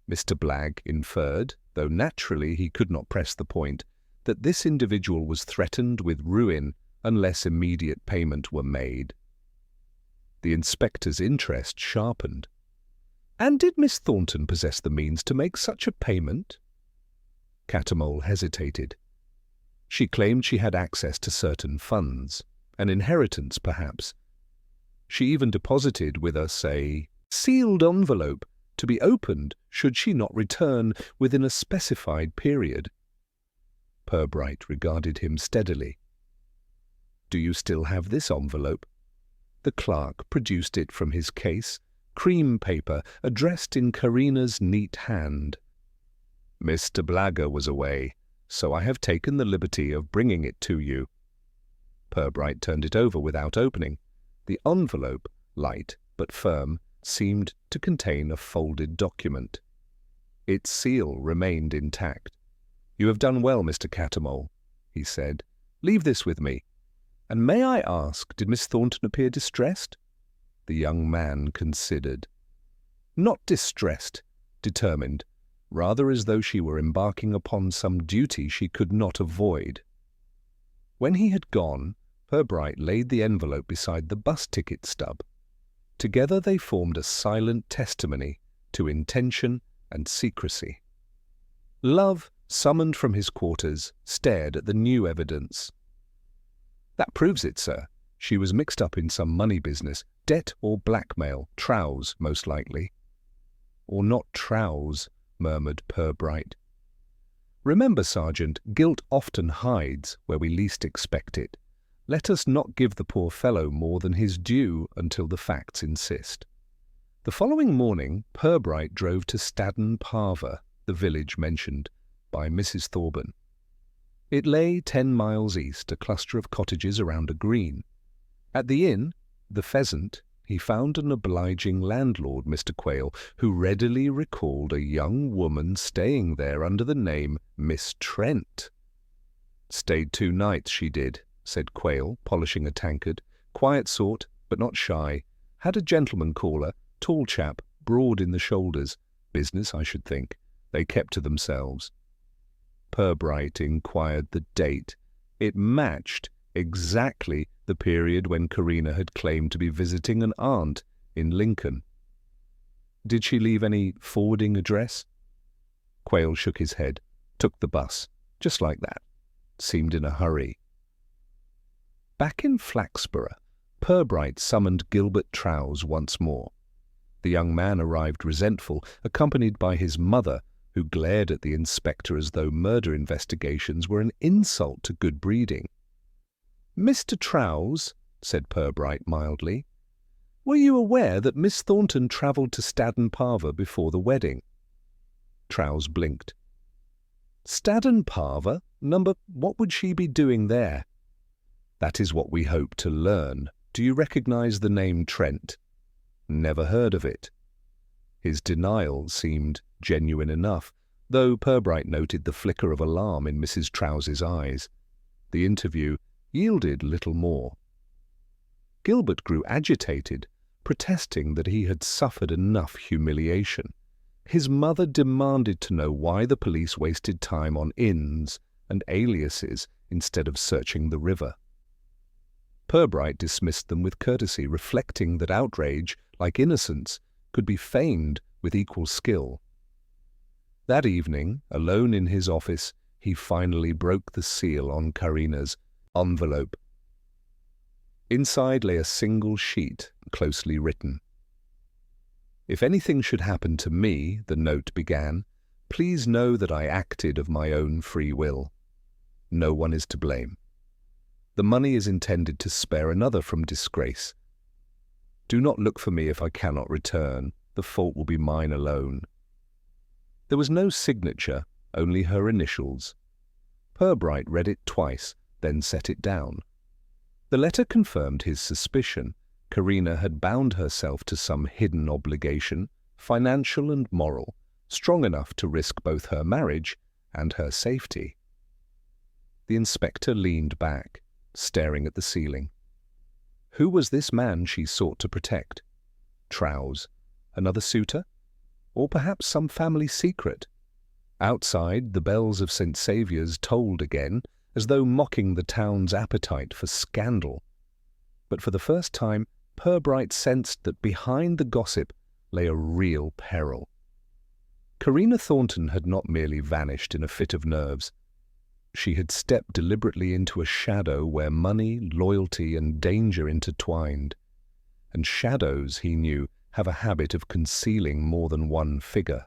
Mr. Blagg inferred, though naturally he could not press the point, that this individual was threatened with ruin unless immediate payment were made. The inspector's interest sharpened. "And did Miss Thornton possess the means to make such a payment?" Cattermole hesitated. "She claimed she had access to certain funds, an inheritance perhaps. She even deposited with us a sealed envelope to be opened should she not return within a specified period." Purbright regarded him steadily. "Do you still have this envelope?" The clerk produced it from his case, cream paper, addressed in Karina's neat hand. "Mr. Blagger was away, so I have taken the liberty of bringing it to you." Purbright turned it over without opening. The envelope, light but firm, seemed to contain a folded document. Its seal remained intact. "You have done well, Mr. Cattermole," he said. "Leave this with me. And may I ask, did Miss Thornton appear distressed?" The young man considered. "Not distressed, determined, rather as though she were embarking upon some duty she could not avoid." When he had gone, Purbright laid the envelope beside the bus ticket stub. Together they formed a silent testimony to intention and secrecy. Love, summoned from his quarters, stared at the new evidence. "That proves it, sir. She was mixed up in some money business, debt or blackmail, Trowse, most likely." "Or not Trowse," murmured Purbright. "Remember, Sergeant, guilt often hides where we least expect it. Let us not give the poor fellow more than his due until the facts insist." The following morning, Purbright drove to Staddon Parva, the village mentioned by Mrs. Thorburn. It lay 10 miles east, a cluster of cottages around a green. At the inn, the Pheasant, he found an obliging landlord, Mr. Quayle, who readily recalled a young woman staying there under the name Miss Trent. "Stayed 2 nights, she did," said Quayle, polishing a tankard. "Quiet sort, but not shy. Had a gentleman caller, tall chap, broad in the shoulders. Business, I should think. They kept to themselves." Purbright inquired the date. It matched exactly the period when Karina had claimed to be visiting an aunt in Lincoln. "Did she leave any forwarding address?" Quayle shook his head. "Took the bus. Just like that. Seemed in a hurry." Back in Flaxborough, Purbright summoned Gilbert Trowse once more. The young man arrived resentful, accompanied by his mother, who glared at the inspector as though murder investigations were an insult to good breeding. "Mr. Trowse," said Purbright mildly, "were you aware that Miss Thornton travelled to Staden Parva before the wedding?" Trowse blinked. "Staden Parva? What would she be doing there?" "That is what we hope to learn. Do you recognize the name Trent?" "Never heard of it." His denial seemed genuine enough, though Purbright noted the flicker of alarm in Mrs. Trowse's eyes. The interview yielded little more. Gilbert grew agitated, protesting that he had suffered enough humiliation. His mother demanded to know why the police wasted time on inns and aliases instead of searching the river. Purbright dismissed them with courtesy, reflecting that outrage, like innocence, could be feigned with equal skill. That evening, alone in his office, he finally broke the seal on Karina's envelope. Inside lay a single sheet, closely written. "If anything should happen to me," the note began, "please know that I acted of my own free will. No one is to blame. The money is intended to spare another from disgrace. Do not look for me if I cannot return. The fault will be mine alone." There was no signature, only her initials. Purbright read it twice, then set it down. The letter confirmed his suspicion. Karina had bound herself to some hidden obligation, financial and moral, strong enough to risk both her marriage and her safety. The inspector leaned back, staring at the ceiling. Who was this man she sought to protect? Trowse? Another suitor? Or perhaps some family secret? Outside, the bells of St. Saviour's tolled again, as though mocking the town's appetite for scandal. But for the first time, Purbright sensed that behind the gossip lay a real peril. Karina Thornton had not merely vanished in a fit of nerves. She had stepped deliberately into a shadow where money, loyalty, and danger intertwined. And shadows, he knew, have a habit of concealing more than one figure.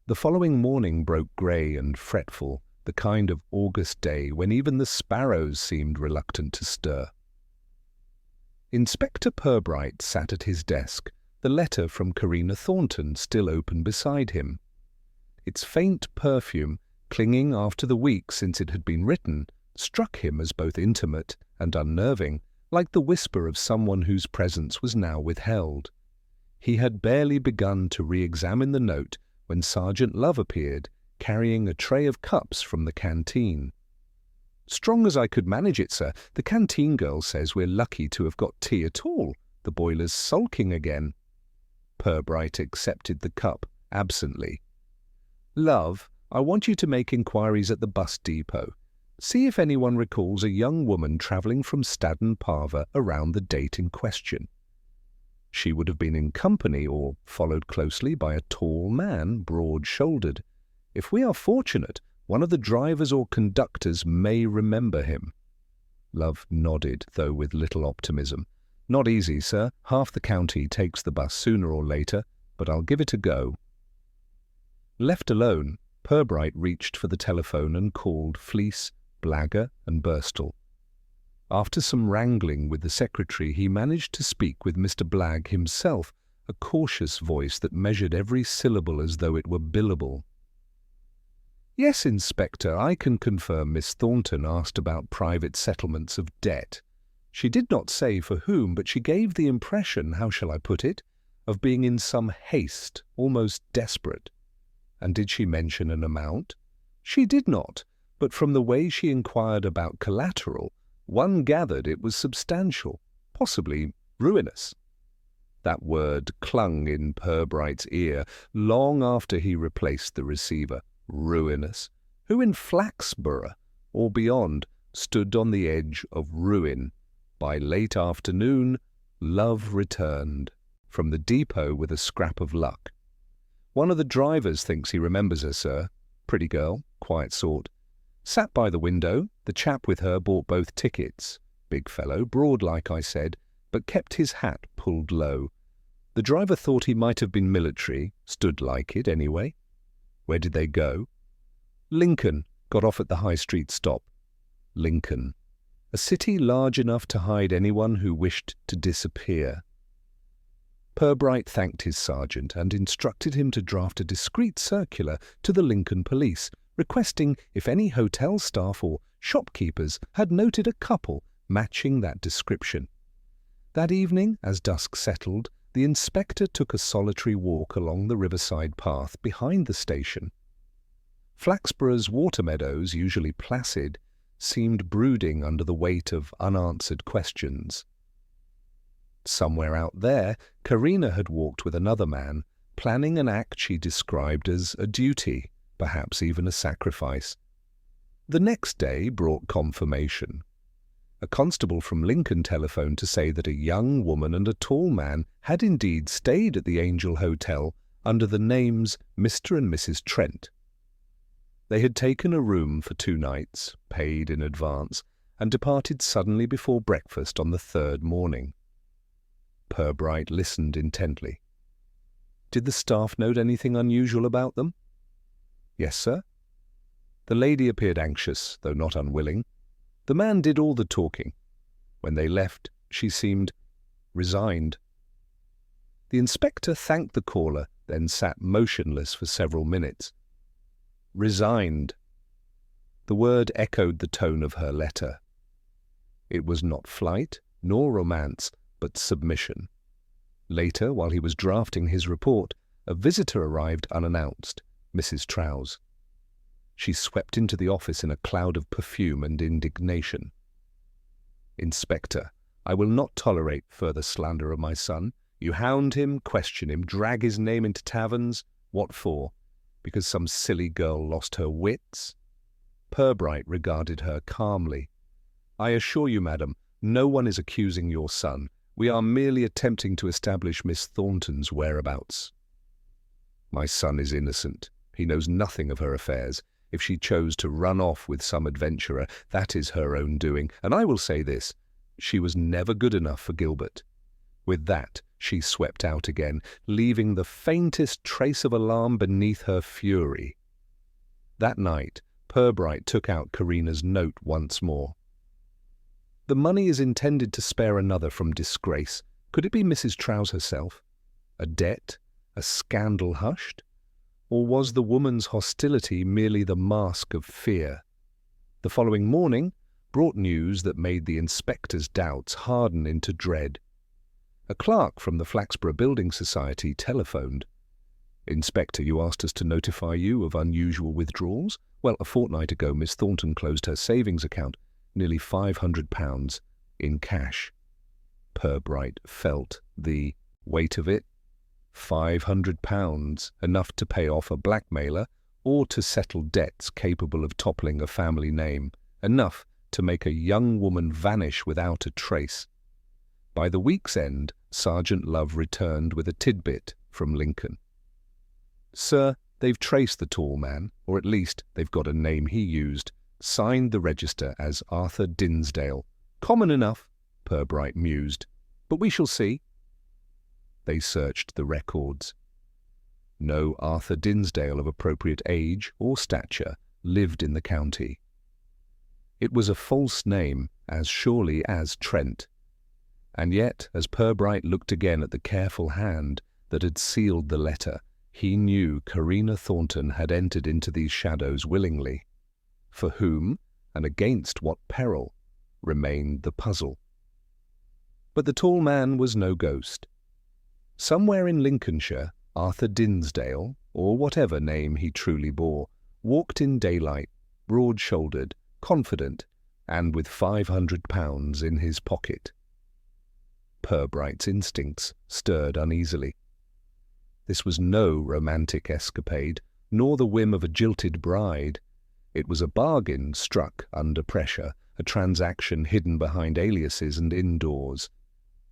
The following morning broke grey and fretful, the kind of August day when even the sparrows seemed reluctant to stir. Inspector Purbright sat at his desk, the letter from Karina Thornton still open beside him. Its faint perfume, clinging after the week since it had been written, struck him as both intimate and unnerving, like the whisper of someone whose presence was now withheld. He had barely begun to re-examine the note when Sergeant Love appeared, carrying a tray of cups from the canteen. "Strong as I could manage it, sir. The canteen girl says we're lucky to have got tea at all. The boiler's sulking again." Purbright accepted the cup, absently. "Love, I want you to make inquiries at the bus depot. See if anyone recalls a young woman travelling from Staden Parva around the date in question. She would have been in company or followed closely by a tall man, broad-shouldered. If we are fortunate, one of the drivers or conductors may remember him." Love nodded, though with little optimism. "Not easy, sir. Half the county takes the bus sooner or later, but I'll give it a go." Left alone, Purbright reached for the telephone and called Fleece, Blagger and Birstall. After some wrangling with the secretary, he managed to speak with Mr. Blagg himself, a cautious voice that measured every syllable as though it were billable. "Yes, Inspector, I can confirm Miss Thornton asked about private settlements of debt. She did not say for whom, but she gave the impression, how shall I put it, of being in some haste, almost desperate." "And did she mention an amount?" "She did not, but from the way she inquired about collateral, one gathered it was substantial, possibly ruinous." That word clung in Purbright's ear long after he replaced the receiver. Ruinous. Who in Flaxborough, or beyond, stood on the edge of ruin? By late afternoon, Love returned from the depot with a scrap of luck. "One of the drivers thinks he remembers her, sir. Pretty girl, quiet sort. Sat by the window. The chap with her bought both tickets. Big fellow, broad like I said. but kept his hat pulled low. The driver thought he might have been military, stood like it anyway. Where did they go? Lincoln. Got off at the High Street stop. Lincoln. A city large enough to hide anyone who wished to disappear. Purbright thanked his sergeant and instructed him to draft a discreet circular to the Lincoln police, requesting if any hotel staff or shopkeepers had noted a couple matching that description. That evening, as dusk settled, the inspector took a solitary walk along the riverside path behind the station. Flaxborough's water meadows, usually placid, seemed brooding under the weight of unanswered questions. Somewhere out there, Karina had walked with another man, planning an act she described as a duty, perhaps even a sacrifice. The next day brought confirmation. A constable from Lincoln telephoned to say that a young woman and a tall man had indeed stayed at the Angel Hotel under the names Mr. and Mrs. Trent. They had taken a room for 2 nights, paid in advance, and departed suddenly before breakfast on the 3rd morning. Purbright listened intently. Did the staff note anything unusual about them? Yes, sir. The lady appeared anxious, though not unwilling. The man did all the talking. When they left, she seemed resigned. The inspector thanked the caller, then sat motionless for several minutes. Resigned. The word echoed the tone of her letter. It was not flight, nor romance, but submission. Later, while he was drafting his report, a visitor arrived unannounced, Mrs. Trowse. She swept into the office in a cloud of perfume and indignation. Inspector, I will not tolerate further slander of my son. You hound him, question him, drag his name into taverns. What for? Because some silly girl lost her wits? Purbright regarded her calmly. I assure you, madam, no one is accusing your son. We are merely attempting to establish Miss Thornton's whereabouts. My son is innocent. He knows nothing of her affairs. If she chose to run off with some adventurer, that is her own doing. And I will say this, she was never good enough for Gilbert. With that, she swept out again, leaving the faintest trace of alarm beneath her fury. That night, Purbright took out Karina's note once more. The money is intended to spare another from disgrace. Could it be Mrs. Trowse herself? A debt? A scandal hushed? Or was the woman's hostility merely the mask of fear? The following morning brought news that made the inspector's doubts harden into dread. A clerk from the Flaxborough Building Society telephoned. Inspector, you asked us to notify you of unusual withdrawals. Well, a fortnight ago Miss Thornton closed her savings account, nearly £500 in cash. Purbright felt the weight of it. £500, enough to pay off a blackmailer or to settle debts capable of toppling a family name, enough to make a young woman vanish without a trace. By the week's end, Sergeant Love returned with a tidbit from Lincoln. Sir, they've traced the tall man, or at least they've got a name he used, signed the register as Arthur Dinsdale. Common enough, Purbright mused, but we shall see. They searched the records. No Arthur Dinsdale of appropriate age or stature lived in the county. It was a false name, as surely as Trent. And yet, as Purbright looked again at the careful hand that had sealed the letter, he knew Karina Thornton had entered into these shadows willingly. For whom, and against what peril, remained the puzzle. But the tall man was no ghost. Somewhere in Lincolnshire, Arthur Dinsdale, or whatever name he truly bore, walked in daylight, broad-shouldered, confident, and with £500 in his pocket. Purbright's instincts stirred uneasily. This was no romantic escapade, nor the whim of a jilted bride. It was a bargain struck under pressure, a transaction hidden behind aliases and indoors.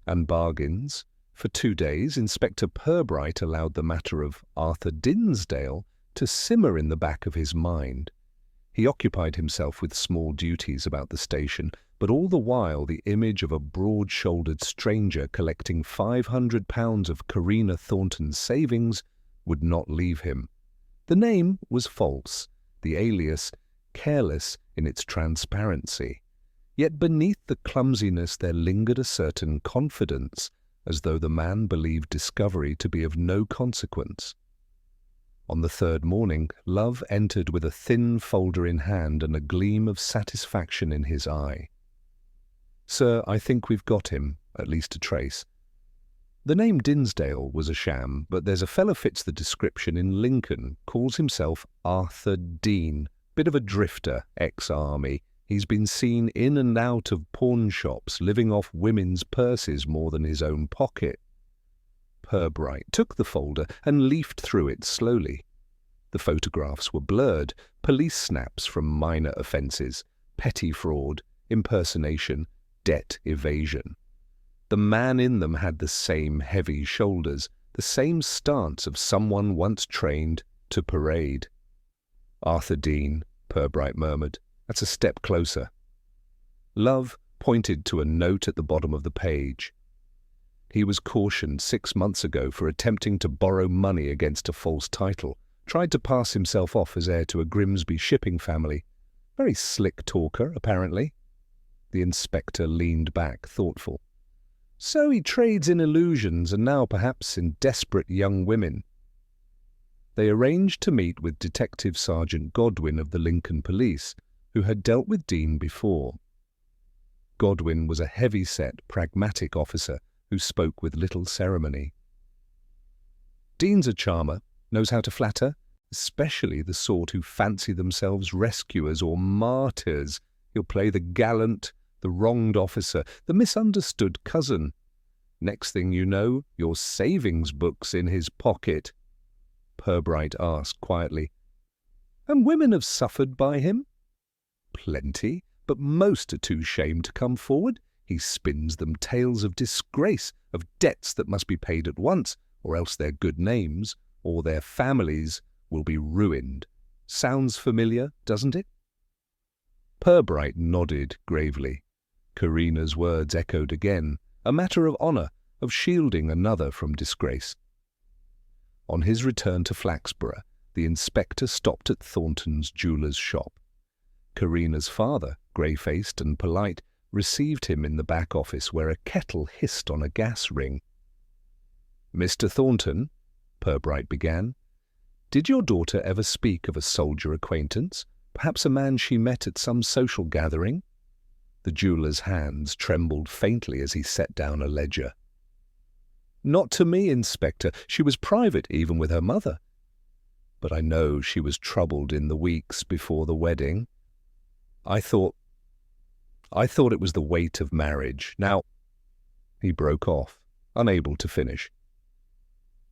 And bargains? For 2 days, Inspector Purbright allowed the matter of Arthur Dinsdale to simmer in the back of his mind. He occupied himself with small duties about the station, but all the while the image of a broad-shouldered stranger collecting £500 of Karina Thornton's savings would not leave him. The name was false, the alias careless in its transparency. Yet beneath the clumsiness there lingered a certain confidence, as though the man believed discovery to be of no consequence. On the third morning, Love entered with a thin folder in hand and a gleam of satisfaction in his eye. "Sir, I think we've got him, at least a trace. The name Dinsdale was a sham, but there's a fellow fits the description in Lincoln, calls himself Arthur Dean, bit of a drifter, ex-army. He's been seen in and out of pawn shops, living off women's purses more than his own pocket." Purbright took the folder and leafed through it slowly. The photographs were blurred, police snaps from minor offences, petty fraud, impersonation, debt evasion. The man in them had the same heavy shoulders, the same stance of someone once trained to parade. "Arthur Dean," Purbright murmured. "That's a step closer." Love pointed to a note at the bottom of the page. He was cautioned 6 months ago for attempting to borrow money against a false title, tried to pass himself off as heir to a Grimsby shipping family. Very slick talker, apparently. The inspector leaned back, thoughtful. "So he trades in illusions and now perhaps in desperate young women." They arranged to meet with Detective Sergeant Godwin of the Lincoln Police, who had dealt with Dean before. Godwin was a heavy-set, pragmatic officer who spoke with little ceremony. "Dean's a charmer, knows how to flatter, especially the sort who fancy themselves rescuers or martyrs. He'll play the gallant, the wronged officer, the misunderstood cousin. Next thing you know, your savings book's in his pocket." Purbright asked quietly, "And women have suffered by him?" "Plenty, but most are too shamed to come forward. He spins them tales of disgrace, of debts that must be paid at once, or else their good names, or their families, will be ruined. Sounds familiar, doesn't it?" Purbright nodded gravely. Karina's words echoed again, a matter of honour, of shielding another from disgrace. On his return to Flaxborough, the inspector stopped at Thornton's jeweller's shop. Karina's father, grey-faced and polite, received him in the back office where a kettle hissed on a gas ring. "Mr. Thornton," Purbright began, "did your daughter ever speak of a soldier acquaintance, perhaps a man she met at some social gathering?" The jeweller's hands trembled faintly as he set down a ledger. "Not to me, Inspector. She was private even with her mother. But I know she was troubled in the weeks before the wedding. I thought it was the weight of marriage. Now—" He broke off, unable to finish.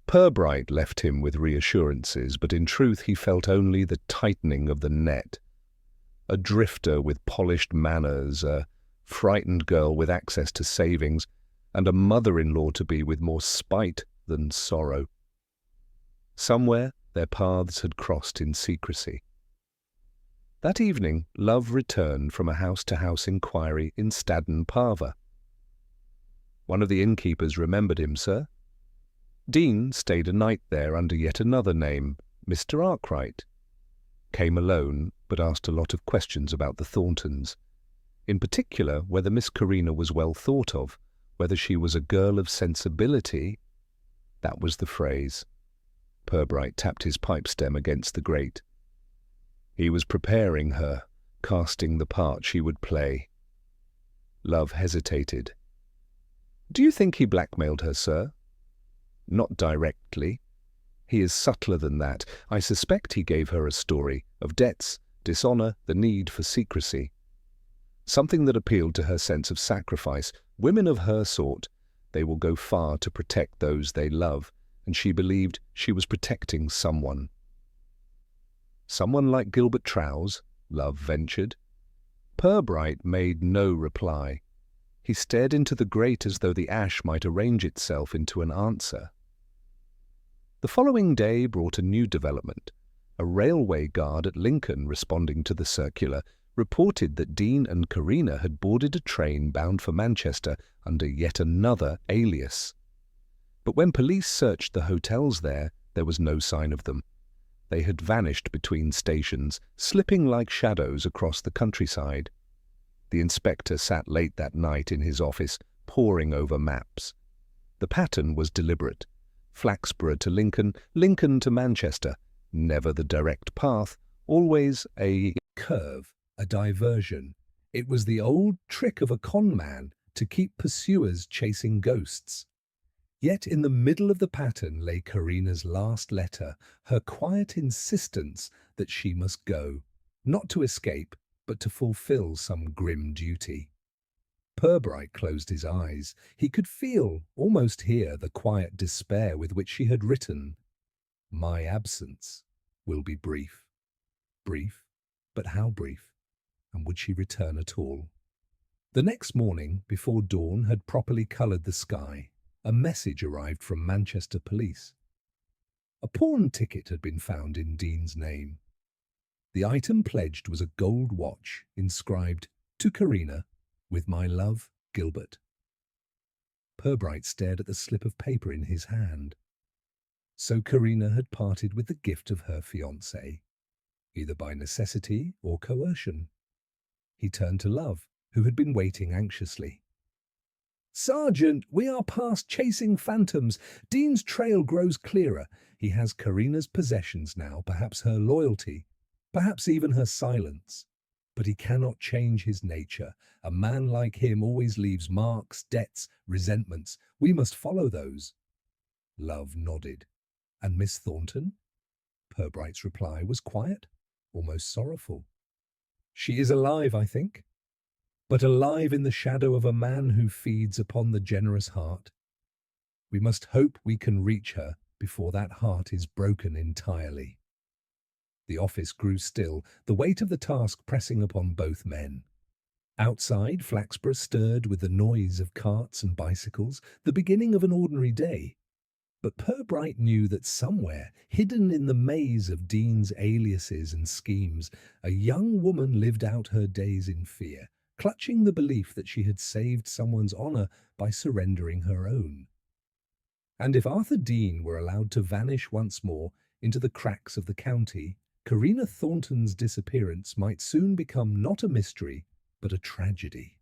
Purbright left him with reassurances, but in truth he felt only the tightening of the net. A drifter with polished manners, a frightened girl with access to savings, and a mother-in-law-to-be with more spite than sorrow. Somewhere their paths had crossed in secrecy. That evening, Love returned from a house-to-house inquiry in Staden Parva. "One of the innkeepers remembered him, sir. Dean stayed a night there under yet another name, Mr. Arkwright. Came alone, but asked a lot of questions about the Thorntons. In particular, whether Miss Karina was well thought of, whether she was a girl of sensibility." That was the phrase. Purbright tapped his pipe stem against the grate. He was preparing her, casting the part she would play. Love hesitated. "Do you think he blackmailed her, sir?" "Not directly. He is subtler than that. I suspect he gave her a story of debts, dishonour, the need for secrecy. Something that appealed to her sense of sacrifice. Women of her sort, they will go far to protect those they love, and she believed she was protecting someone." "Someone like Gilbert Trowse?" Love ventured. Purbright made no reply. He stared into the grate as though the ash might arrange itself into an answer. The following day brought a new development. A railway guard at Lincoln, responding to the circular, reported that Dean and Karina had boarded a train bound for Manchester under yet another alias. But when police searched the hotels there was no sign of them. They had vanished between stations, slipping like shadows across the countryside. The inspector sat late that night in his office, poring over maps. The pattern was deliberate. Flaxborough to Lincoln, Lincoln to Manchester. Never the direct path, always a curve, a diversion. It was the old trick of a con man to keep pursuers chasing ghosts. Yet in the middle of the pattern lay Karina's last letter, her quiet insistence that she must go, not to escape, but to fulfill some grim duty. Purbright closed his eyes. He could feel, almost hear, the quiet despair with which she had written, "My absence will be brief." Brief, but how brief? And would she return at all? The next morning, before dawn had properly coloured the sky, a message arrived from Manchester police. A pawn ticket had been found in Dean's name. The item pledged was a gold watch inscribed, "To Karina, with my love, Gilbert." Purbright stared at the slip of paper in his hand. So Karina had parted with the gift of her fiancé, either by necessity or coercion. He turned to Love, who had been waiting anxiously. "Sergeant, we are past chasing phantoms. Dean's trail grows clearer. He has Karina's possessions now, perhaps her loyalty, perhaps even her silence. But he cannot change his nature. A man like him always leaves marks, debts, resentments. We must follow those." Love nodded. "And Miss Thornton?" Purbright's reply was quiet, almost sorrowful. "She is alive, I think, but alive in the shadow of a man who feeds upon the generous heart. We must hope we can reach her before that heart is broken entirely." The office grew still, the weight of the task pressing upon both men. Outside, Flaxborough stirred with the noise of carts and bicycles, the beginning of an ordinary day. But Purbright knew that somewhere, hidden in the maze of Dean's aliases and schemes, a young woman lived out her days in fear, clutching the belief that she had saved someone's honour by surrendering her own. And if Arthur Dean were allowed to vanish once more into the cracks of the county, Karina Thornton's disappearance might soon become not a mystery, but a tragedy.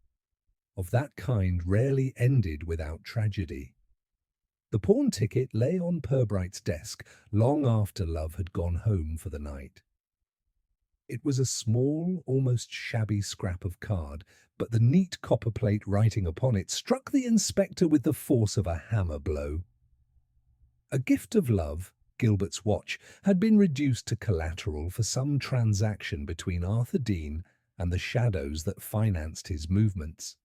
Of that kind rarely ended without tragedy. The pawn ticket lay on Purbright's desk long after Love had gone home for the night. It was a small, almost shabby scrap of card, but the neat copperplate writing upon it struck the inspector with the force of a hammer blow. A gift of Love, Gilbert's watch, had been reduced to collateral for some transaction between Arthur Dean and the shadows that financed his movements.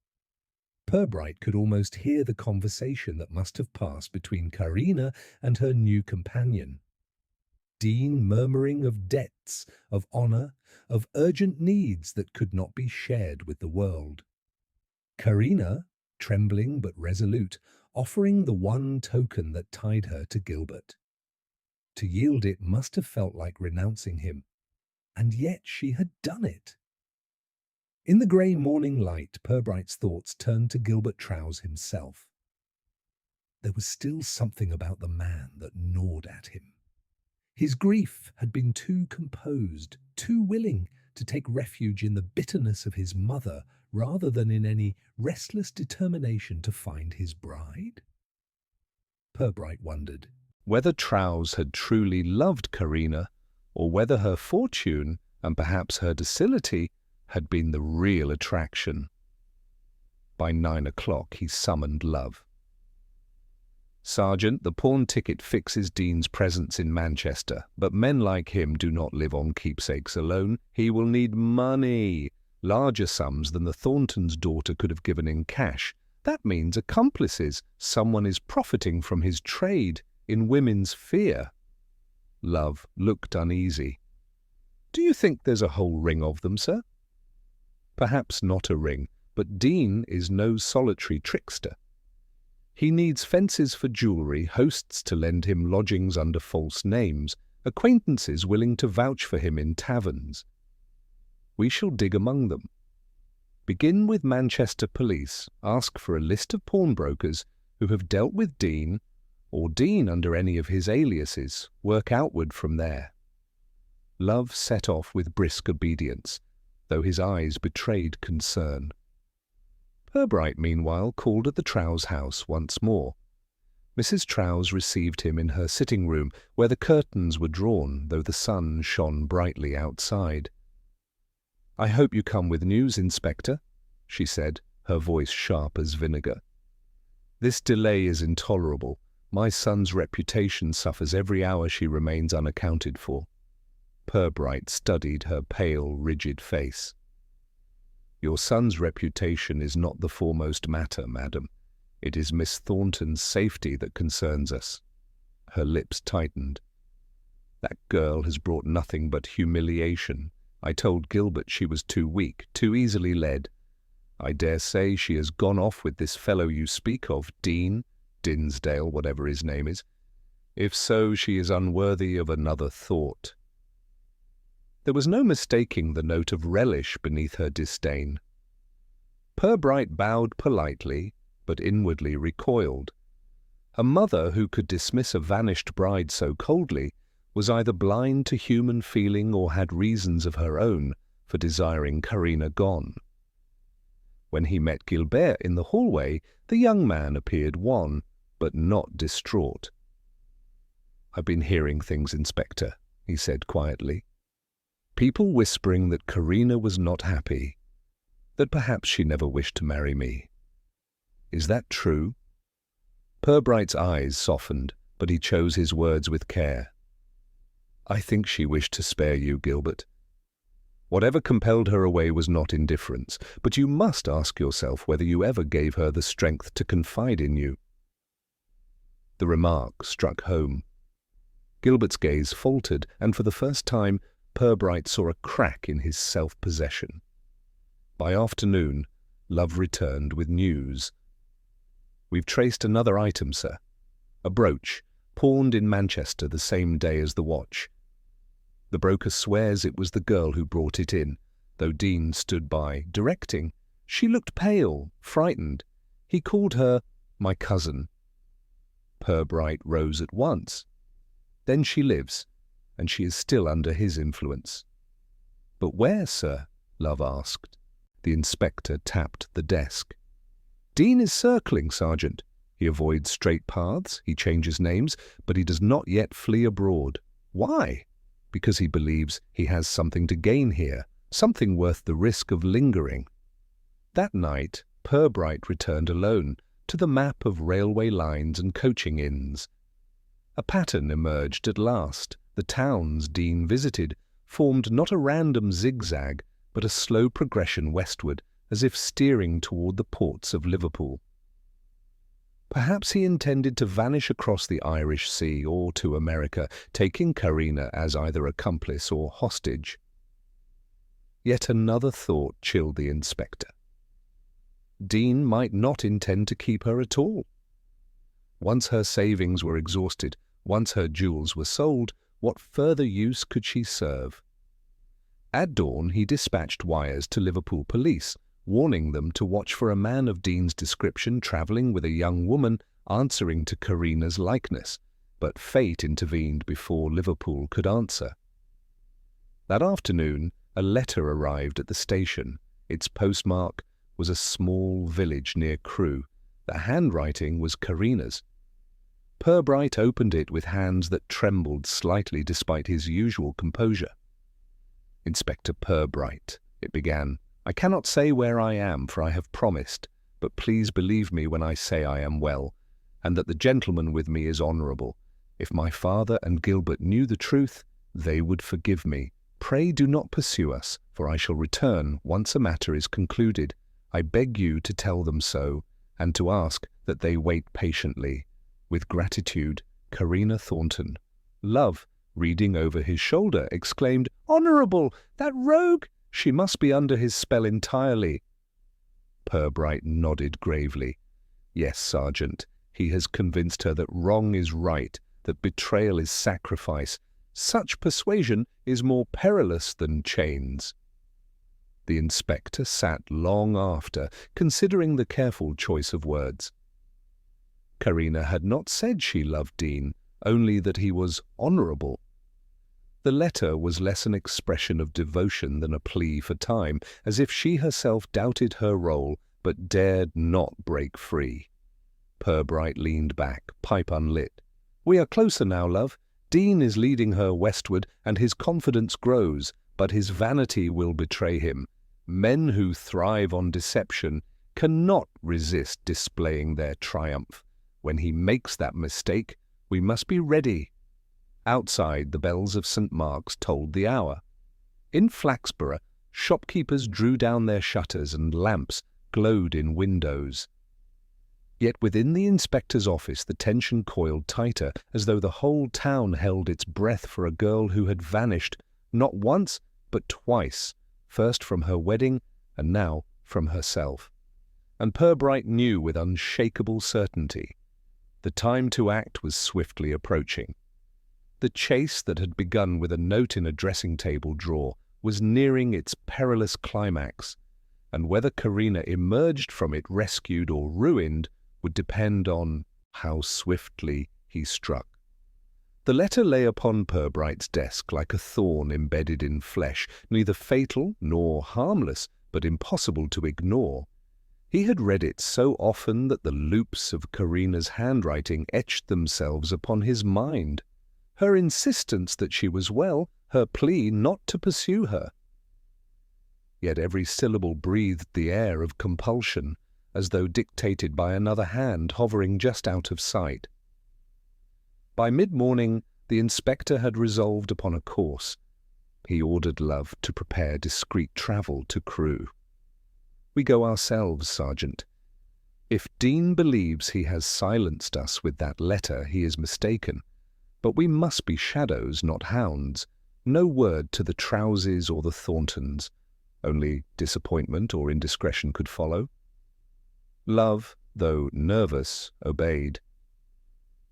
Purbright could almost hear the conversation that must have passed between Karina and her new companion. Dean murmuring of debts, of honour, of urgent needs that could not be shared with the world. Karina, trembling but resolute, offering the one token that tied her to Gilbert. To yield it must have felt like renouncing him, and yet she had done it. In the grey morning light, Purbright's thoughts turned to Gilbert Trowse himself. There was still something about the man that gnawed at him. His grief had been too composed, too willing to take refuge in the bitterness of his mother rather than in any restless determination to find his bride. Purbright wondered whether Trowse had truly loved Karina, or whether her fortune, and perhaps her docility, had been the real attraction. By 9 o'clock he summoned Love. "Sergeant, the pawn ticket fixes Dean's presence in Manchester, but men like him do not live on keepsakes alone. He will need money, larger sums than the Thorntons' daughter could have given in cash. That means accomplices. Someone is profiting from his trade in women's fear." Love looked uneasy. "Do you think there's a whole ring of them, sir?" "Perhaps not a ring, but Dean is no solitary trickster. He needs fences for jewellery, hosts to lend him lodgings under false names, acquaintances willing to vouch for him in taverns. We shall dig among them. Begin with Manchester police. Ask for a list of pawnbrokers who have dealt with Dean, or Dean under any of his aliases. Work outward from there." Love set off with brisk obedience, though his eyes betrayed concern. Purbright, meanwhile, called at the Trowse house once more. Mrs. Trowse received him in her sitting room, where the curtains were drawn, though the sun shone brightly outside. "I hope you come with news, Inspector," she said, her voice sharp as vinegar. "This delay is intolerable. My son's reputation suffers every hour she remains unaccounted for." Purbright studied her pale, rigid face. "Your son's reputation is not the foremost matter, madam. It is Miss Thornton's safety that concerns us." Her lips tightened. "That girl has brought nothing but humiliation. I told Gilbert she was too weak, too easily led. I dare say she has gone off with this fellow you speak of, Dean, Dinsdale, whatever his name is. If so, she is unworthy of another thought." There was no mistaking the note of relish beneath her disdain. Purbright bowed politely, but inwardly recoiled. A mother who could dismiss a vanished bride so coldly was either blind to human feeling or had reasons of her own for desiring Karina gone. When he met Gilbert in the hallway, the young man appeared wan, but not distraught. "I've been hearing things, Inspector," he said quietly. "People whispering that Karina was not happy, that perhaps she never wished to marry me. Is that true?" Purbright's eyes softened, but he chose his words with care. "I think she wished to spare you, Gilbert. Whatever compelled her away was not indifference, but you must ask yourself whether you ever gave her the strength to confide in you." The remark struck home. Gilbert's gaze faltered, and for the first time Purbright saw a crack in his self-possession. By afternoon, Love returned with news. "We've traced another item, sir. A brooch, pawned in Manchester the same day as the watch. The broker swears it was the girl who brought it in, though Dean stood by, directing. She looked pale, frightened. He called her my cousin." Purbright rose at once. "Then she lives, and she is still under his influence." "But where, sir?" Love asked. The inspector tapped the desk. "Dean is circling, Sergeant. He avoids straight paths, he changes names, but he does not yet flee abroad. Why? Because he believes he has something to gain here, something worth the risk of lingering." That night, Purbright returned alone to the map of railway lines and coaching inns. A pattern emerged at last. The towns Dean visited formed not a random zigzag, but a slow progression westward, as if steering toward the ports of Liverpool. Perhaps he intended to vanish across the Irish Sea or to America, taking Karina as either accomplice or hostage. Yet another thought chilled the inspector. Dean might not intend to keep her at all. Once her savings were exhausted, once her jewels were sold, what further use could she serve? At dawn he dispatched wires to Liverpool police, warning them to watch for a man of Dean's description travelling with a young woman answering to Karina's likeness, but fate intervened before Liverpool could answer. That afternoon, a letter arrived at the station. Its postmark was a small village near Crewe. The handwriting was Karina's. Purbright opened it with hands that trembled slightly despite his usual composure. "Inspector Purbright," it began, "I cannot say where I am, for I have promised, but please believe me when I say I am well, and that the gentleman with me is honourable. If my father and Gilbert knew the truth, they would forgive me. Pray do not pursue us, for I shall return once a matter is concluded. I beg you to tell them so, and to ask that they wait patiently. With gratitude, Karina Thornton." Love, reading over his shoulder, exclaimed, "Honourable! That rogue! She must be under his spell entirely." Purbright nodded gravely. "Yes, Sergeant, he has convinced her that wrong is right, that betrayal is sacrifice. Such persuasion is more perilous than chains." The inspector sat long after, considering the careful choice of words. Karina had not said she loved Dean, only that he was honourable. The letter was less an expression of devotion than a plea for time, as if she herself doubted her role but dared not break free. Purbright leaned back, pipe unlit. "We are closer now, love. Dean is leading her westward, and his confidence grows, but his vanity will betray him. Men who thrive on deception cannot resist displaying their triumph. When he makes that mistake, we must be ready." Outside, the bells of St. Mark's tolled the hour. In Flaxborough, shopkeepers drew down their shutters and lamps glowed in windows. Yet within the inspector's office the tension coiled tighter, as though the whole town held its breath for a girl who had vanished, not once, but twice, first from her wedding and now from herself. And Purbright knew with unshakable certainty. The time to act was swiftly approaching. The chase that had begun with a note in a dressing-table drawer was nearing its perilous climax, and whether Karina emerged from it rescued or ruined would depend on how swiftly he struck. The letter lay upon Purbright's desk like a thorn embedded in flesh, neither fatal nor harmless, but impossible to ignore. He had read it so often that the loops of Karina's handwriting etched themselves upon his mind. Her insistence that she was well, her plea not to pursue her. Yet every syllable breathed the air of compulsion, as though dictated by another hand hovering just out of sight. By mid-morning, the inspector had resolved upon a course. He ordered Love to prepare discreet travel to Crewe. "We go ourselves, Sergeant. If Dean believes he has silenced us with that letter, he is mistaken. But we must be shadows, not hounds. No word to the Trouses or the Thorntons. Only disappointment or indiscretion could follow." Love, though nervous, obeyed.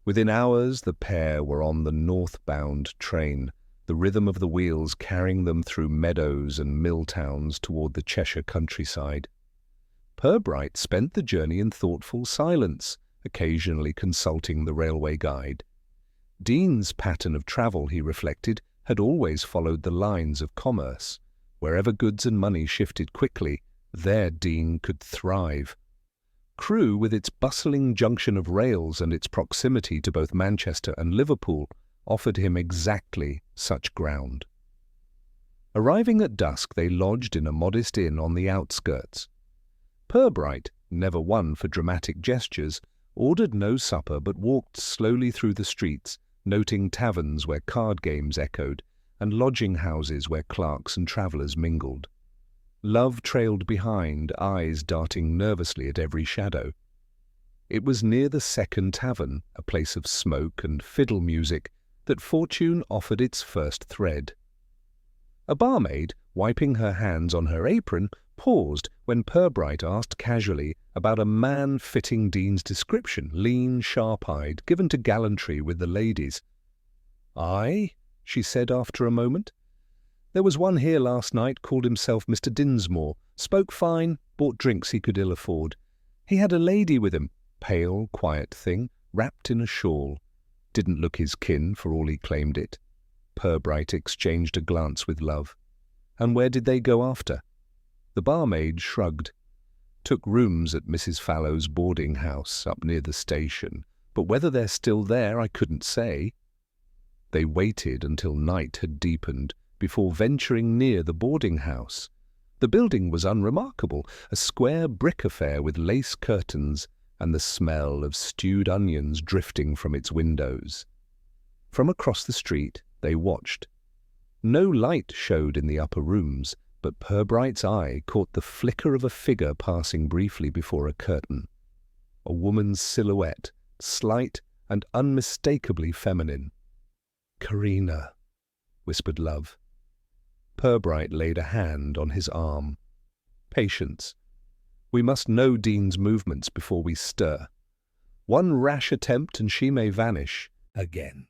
Within hours the pair were on the north-bound train, the rhythm of the wheels carrying them through meadows and mill towns toward the Cheshire countryside. Purbright spent the journey in thoughtful silence, occasionally consulting the railway guide. Dean's pattern of travel, he reflected, had always followed the lines of commerce. Wherever goods and money shifted quickly, there Dean could thrive. Crewe, with its bustling junction of rails and its proximity to both Manchester and Liverpool, offered him exactly such ground. Arriving at dusk, they lodged in a modest inn on the outskirts. Purbright, never one for dramatic gestures, ordered no supper but walked slowly through the streets, noting taverns where card games echoed, and lodging-houses where clerks and travellers mingled. Love trailed behind, eyes darting nervously at every shadow. It was near the second tavern, a place of smoke and fiddle music, that fortune offered its first thread. A barmaid, wiping her hands on her apron, paused when Purbright asked casually about a man fitting Dean's description, lean, sharp-eyed, given to gallantry with the ladies. "Aye," she said after a moment. "There was one here last night, called himself Mr. Dinsmore, spoke fine, bought drinks he could ill afford. He had a lady with him, pale, quiet thing, wrapped in a shawl. Didn't look his kin, for all he claimed it." Purbright exchanged a glance with Love. "And where did they go after?" The barmaid shrugged. "Took rooms at Mrs. Fallow's boarding house up near the station, but whether they're still there I couldn't say." They waited until night had deepened before venturing near the boarding house. The building was unremarkable, a square brick affair with lace curtains and the smell of stewed onions drifting from its windows. From across the street they watched. No light showed in the upper rooms, but Purbright's eye caught the flicker of a figure passing briefly before a curtain. A woman's silhouette, slight and unmistakably feminine. "Karina," whispered Love. Purbright laid a hand on his arm. "Patience. We must know Dean's movements before we stir. One rash attempt and she may vanish again."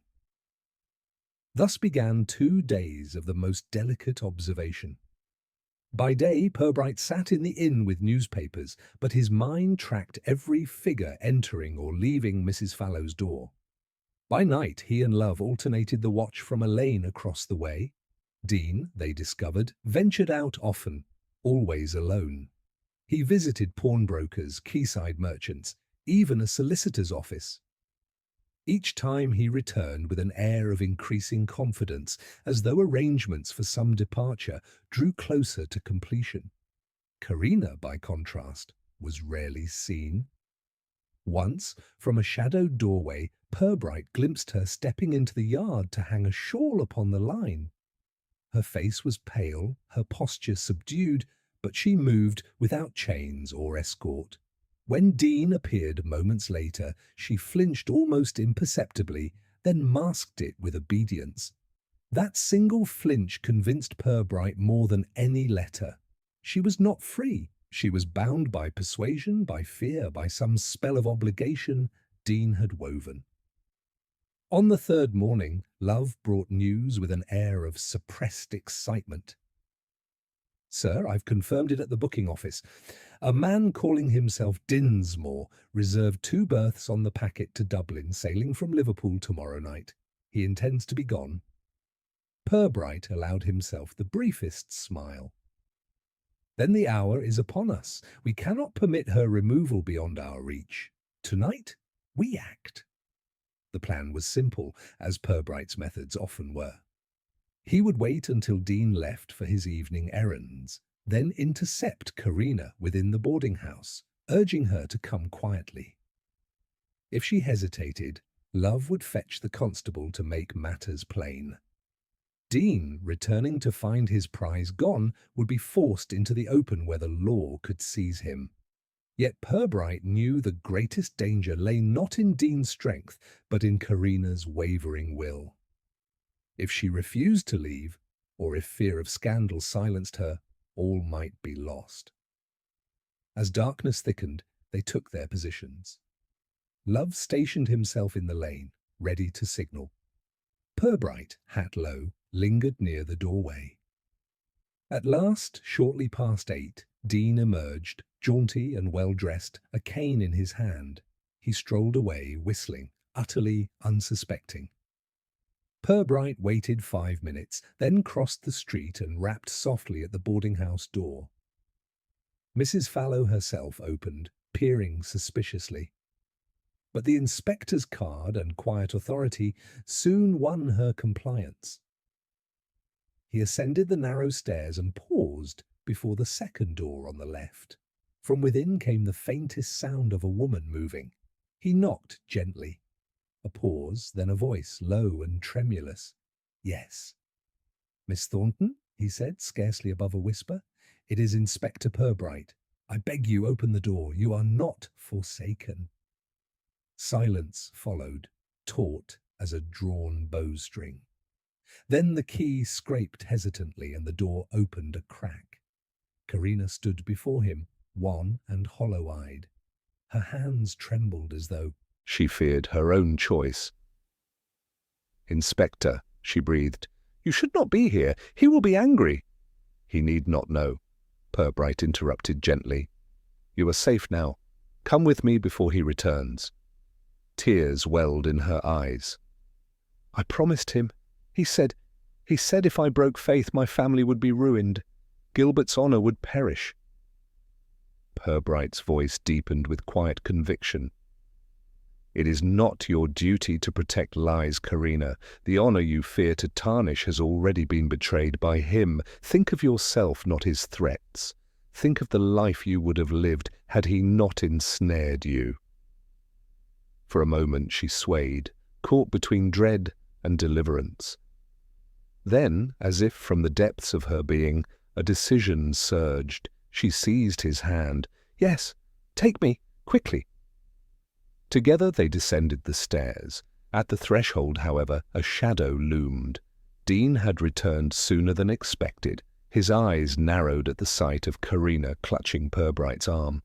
Thus began 2 days of the most delicate observation. By day, Purbright sat in the inn with newspapers, but his mind tracked every figure entering or leaving Mrs. Fallow's door. By night, he and Love alternated the watch from a lane across the way. Dean, they discovered, ventured out often, always alone. He visited pawnbrokers, quayside merchants, even a solicitor's office. Each time he returned with an air of increasing confidence, as though arrangements for some departure drew closer to completion. Karina, by contrast, was rarely seen. Once, from a shadowed doorway, Purbright glimpsed her stepping into the yard to hang a shawl upon the line. Her face was pale, her posture subdued, but she moved without chains or escort. When Dean appeared moments later, she flinched almost imperceptibly, then masked it with obedience. That single flinch convinced Purbright more than any letter. She was not free. She was bound by persuasion, by fear, by some spell of obligation Dean had woven. On the third morning, Love brought news with an air of suppressed excitement. "Sir, I've confirmed it at the booking office. A man calling himself Dinsmore reserved 2 berths on the packet to Dublin, sailing from Liverpool tomorrow night. He intends to be gone." Purbright allowed himself the briefest smile. "Then the hour is upon us. We cannot permit her removal beyond our reach. Tonight, we act." The plan was simple, as Purbright's methods often were. He would wait until Dean left for his evening errands, then intercept Karina within the boarding house, urging her to come quietly. If she hesitated, Love would fetch the constable to make matters plain. Dean, returning to find his prize gone, would be forced into the open where the law could seize him. Yet Purbright knew the greatest danger lay not in Dean's strength, but in Karina's wavering will. If she refused to leave, or if fear of scandal silenced her, all might be lost. As darkness thickened, they took their positions. Love stationed himself in the lane, ready to signal. Purbright, hat low, lingered near the doorway. At last, shortly past 8, Dean emerged, jaunty and well-dressed, a cane in his hand. He strolled away, whistling, utterly unsuspecting. Purbright waited 5 minutes, then crossed the street and rapped softly at the boarding-house door. Mrs. Fallow herself opened, peering suspiciously. But the inspector's card and quiet authority soon won her compliance. He ascended the narrow stairs and paused before the second door on the left. From within came the faintest sound of a woman moving. He knocked gently. A pause, then a voice, low and tremulous. "Yes." "Miss Thornton," he said, scarcely above a whisper. "It is Inspector Purbright. I beg you, open the door. You are not forsaken." Silence followed, taut as a drawn bowstring. Then the key scraped hesitantly and the door opened a crack. Karina stood before him, wan and hollow-eyed. Her hands trembled as though she feared her own choice. "Inspector," she breathed, "you should not be here. He will be angry." "He need not know," Purbright interrupted gently. "You are safe now. Come with me before he returns." Tears welled in her eyes. "I promised him. He said if I broke faith my family would be ruined. Gilbert's honour would perish." Purbright's voice deepened with quiet conviction. "It is not your duty to protect lies, Karina. The honour you fear to tarnish has already been betrayed by him. Think of yourself, not his threats. Think of the life you would have lived had he not ensnared you." For a moment she swayed, caught between dread and deliverance. Then, as if from the depths of her being, a decision surged. She seized his hand. "Yes, take me, quickly." Together they descended the stairs. At the threshold, however, a shadow loomed. Dean had returned sooner than expected. His eyes narrowed at the sight of Karina clutching Purbright's arm.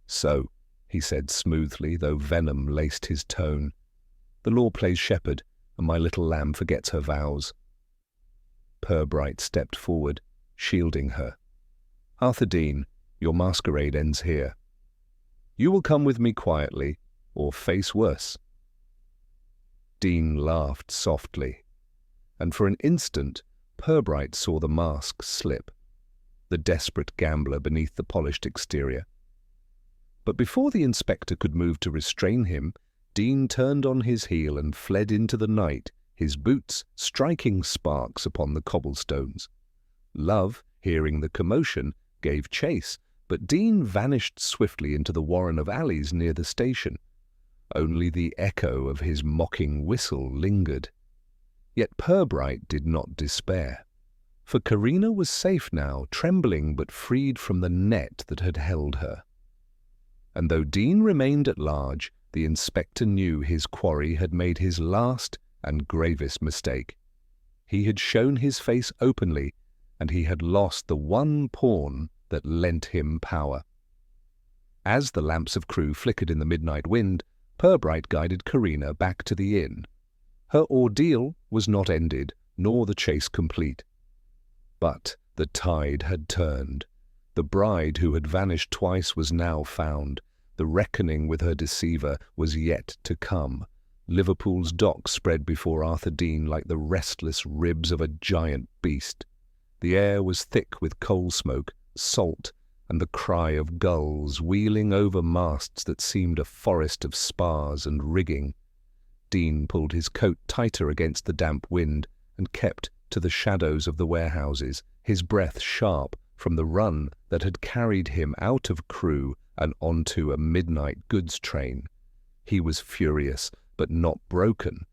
"So," he said smoothly, though venom laced his tone, "the law plays shepherd, and my little lamb forgets her vows." Purbright stepped forward, shielding her. Arthur Dean, your masquerade ends here. You will come with me quietly, or face worse." Dean laughed softly, and for an instant Purbright saw the mask slip, the desperate gambler beneath the polished exterior. But before the inspector could move to restrain him, Dean turned on his heel and fled into the night, his boots striking sparks upon the cobblestones. Love, hearing the commotion, gave chase, but Dean vanished swiftly into the warren of alleys near the station. Only the echo of his mocking whistle lingered. Yet Purbright did not despair, for Karina was safe now, trembling but freed from the net that had held her. And though Dean remained at large, the inspector knew his quarry had made his last and gravest mistake. He had shown his face openly, and he had lost the one pawn that lent him power. As the lamps of Crewe flickered in the midnight wind, Purbright guided Karina back to the inn. Her ordeal was not ended, nor the chase complete. But the tide had turned. The bride who had vanished twice was now found. The reckoning with her deceiver was yet to come. Liverpool's docks spread before Arthur Dean like the restless ribs of a giant beast. The air was thick with coal smoke, salt, and the cry of gulls wheeling over masts that seemed a forest of spars and rigging. Dean pulled his coat tighter against the damp wind and kept to the shadows of the warehouses, his breath sharp from the run that had carried him out of Crewe and onto a midnight goods train. He was furious, but not broken.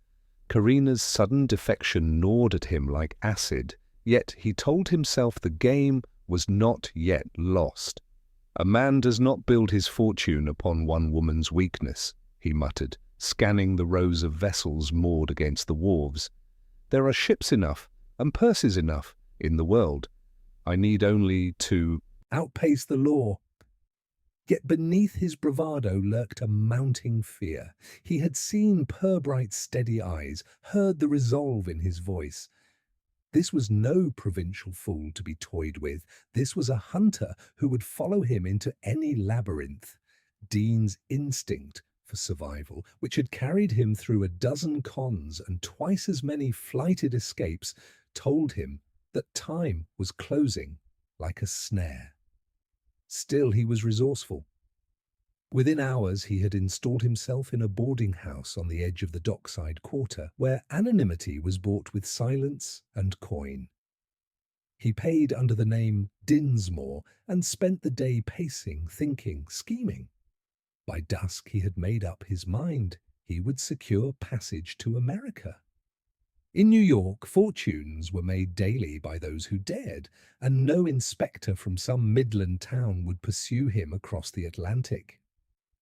Karina's sudden defection gnawed at him like acid, yet he told himself the game was not yet lost. "A man does not build his fortune upon one woman's weakness," he muttered, scanning the rows of vessels moored against the wharves. "There are ships enough and purses enough in the world. I need only to outpace the law." Yet beneath his bravado lurked a mounting fear. He had seen Purbright's steady eyes, heard the resolve in his voice. This was no provincial fool to be toyed with. This was a hunter who would follow him into any labyrinth. Dean's instinct for survival, which had carried him through a dozen cons and twice as many flighted escapes, told him that time was closing like a snare. Still, he was resourceful. Within hours, he had installed himself in a boarding house on the edge of the dockside quarter, where anonymity was bought with silence and coin. He paid under the name Dinsmore and spent the day pacing, thinking, scheming. By dusk, he had made up his mind. He would secure passage to America. In New York, fortunes were made daily by those who dared, and no inspector from some Midland town would pursue him across the Atlantic.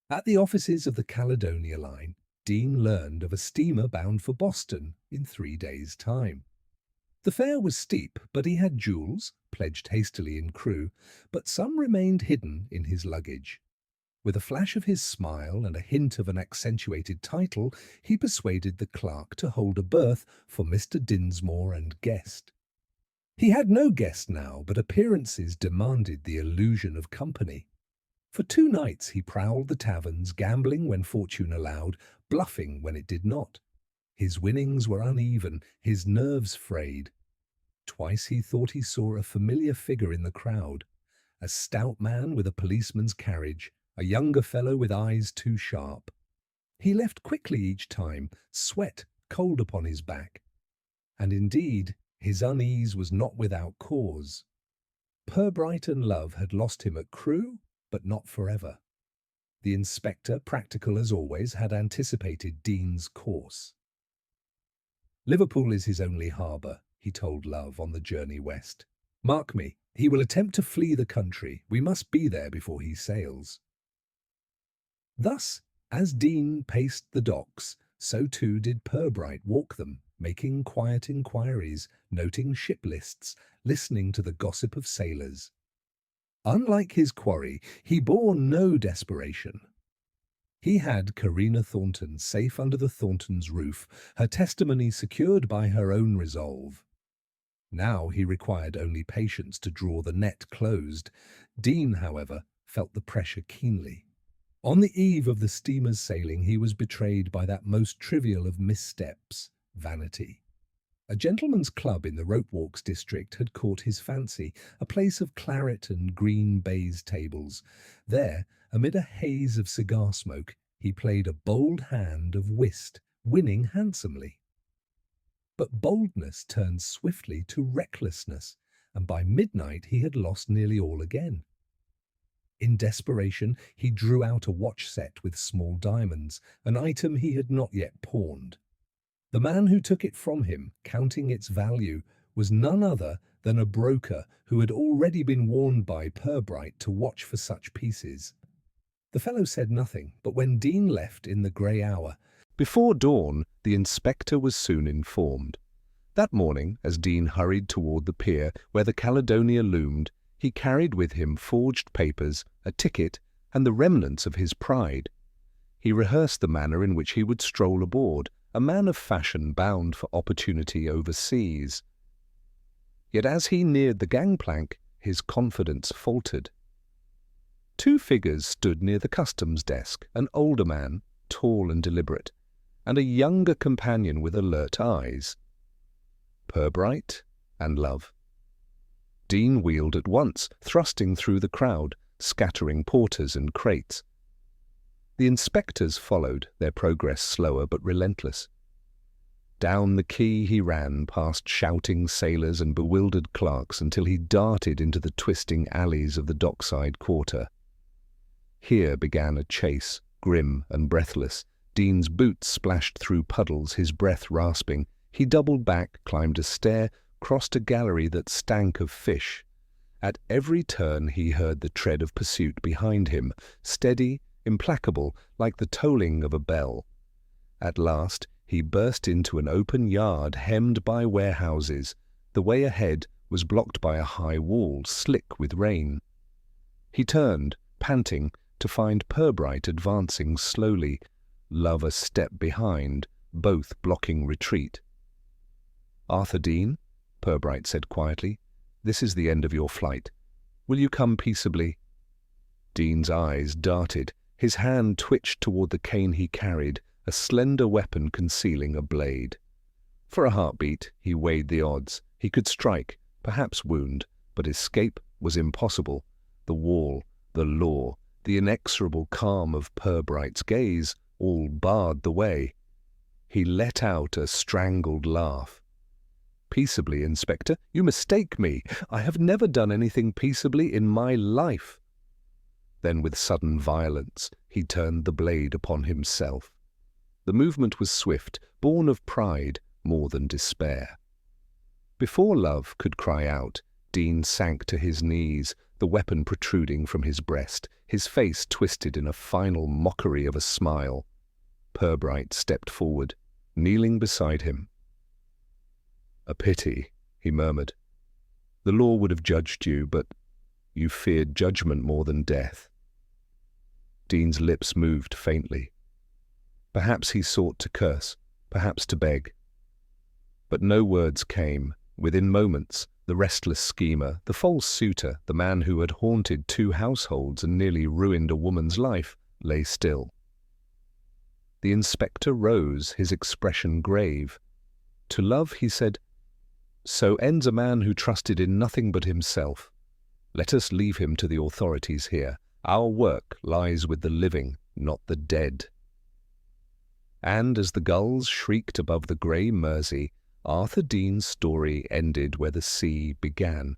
At the offices of the Caledonia Line, Dean learned of a steamer bound for Boston in 3 days' time. The fare was steep, but he had jewels, pledged hastily in Crewe, but some remained hidden in his luggage. With a flash of his smile and a hint of an accentuated title, he persuaded the clerk to hold a berth for Mr. Dinsmore and guest. He had no guest now, but appearances demanded the illusion of company. For 2 nights he prowled the taverns, gambling when fortune allowed, bluffing when it did not. His winnings were uneven, his nerves frayed. Twice he thought he saw a familiar figure in the crowd, a stout man with a policeman's carriage, a younger fellow with eyes too sharp. He left quickly each time, sweat cold upon his back. And indeed, his unease was not without cause. Purbright and Love had lost him at Crewe, but not forever. The inspector, practical as always, had anticipated Dean's course. "Liverpool is his only harbour," he told Love on the journey west. "Mark me, he will attempt to flee the country. We must be there before he sails." Thus, as Dean paced the docks, so too did Purbright walk them, making quiet inquiries, noting ship lists, listening to the gossip of sailors. Unlike his quarry, he bore no desperation. He had Karina Thornton safe under the Thorntons' roof, her testimony secured by her own resolve. Now he required only patience to draw the net closed. Dean, however, felt the pressure keenly. On the eve of the steamer's sailing, he was betrayed by that most trivial of missteps, vanity. A gentleman's club in the Ropewalks district had caught his fancy, a place of claret and green baize tables. There, amid a haze of cigar smoke, he played a bold hand of whist, winning handsomely. But boldness turned swiftly to recklessness, and by midnight he had lost nearly all again. In desperation, he drew out a watch set with small diamonds, an item he had not yet pawned. The man who took it from him, counting its value, was none other than a broker who had already been warned by Purbright to watch for such pieces. The fellow said nothing, but when Dean left in the grey hour, before dawn, the inspector was soon informed. That morning, as Dean hurried toward the pier where the Caledonia loomed, he carried with him forged papers, a ticket, and the remnants of his pride. He rehearsed the manner in which he would stroll aboard, a man of fashion bound for opportunity overseas. Yet as he neared the gangplank, his confidence faltered. Two figures stood near the customs desk, an older man, tall and deliberate, and a younger companion with alert eyes. Purbright and Love. Dean wheeled at once, thrusting through the crowd, scattering porters and crates. The inspectors followed, their progress slower but relentless. Down the quay he ran, past shouting sailors and bewildered clerks, until he darted into the twisting alleys of the dockside quarter. Here began a chase, grim and breathless. Dean's boots splashed through puddles, his breath rasping. He doubled back, climbed a stair, crossed a gallery that stank of fish. At every turn he heard the tread of pursuit behind him, steady, implacable, like the tolling of a bell. At last he burst into an open yard hemmed by warehouses. The way ahead was blocked by a high wall, slick with rain. He turned, panting, to find Purbright advancing slowly, Love a step behind, both blocking retreat. "Arthur Dean," Purbright said quietly, "this is the end of your flight. Will you come peaceably?" Dean's eyes darted. His hand twitched toward the cane he carried, a slender weapon concealing a blade. For a heartbeat, he weighed the odds. He could strike, perhaps wound, but escape was impossible. The wall, the law, the inexorable calm of Purbright's gaze all barred the way. He let out a strangled laugh. "Peaceably, Inspector? You mistake me. I have never done anything peaceably in my life." Then with sudden violence he turned the blade upon himself. The movement was swift, born of pride more than despair. Before Love could cry out, Dean sank to his knees, the weapon protruding from his breast, his face twisted in a final mockery of a smile. Purbright stepped forward, kneeling beside him. "A pity," he murmured. "The law would have judged you, but you feared judgment more than death." Dean's lips moved faintly. Perhaps he sought to curse, perhaps to beg. But no words came. Within moments, the restless schemer, the false suitor, the man who had haunted 2 households and nearly ruined a woman's life, lay still. The inspector rose, his expression grave. To Love he said, "So ends a man who trusted in nothing but himself. Let us leave him to the authorities here. Our work lies with the living, not the dead." And as the gulls shrieked above the grey Mersey, Arthur Dean's story ended where the sea began.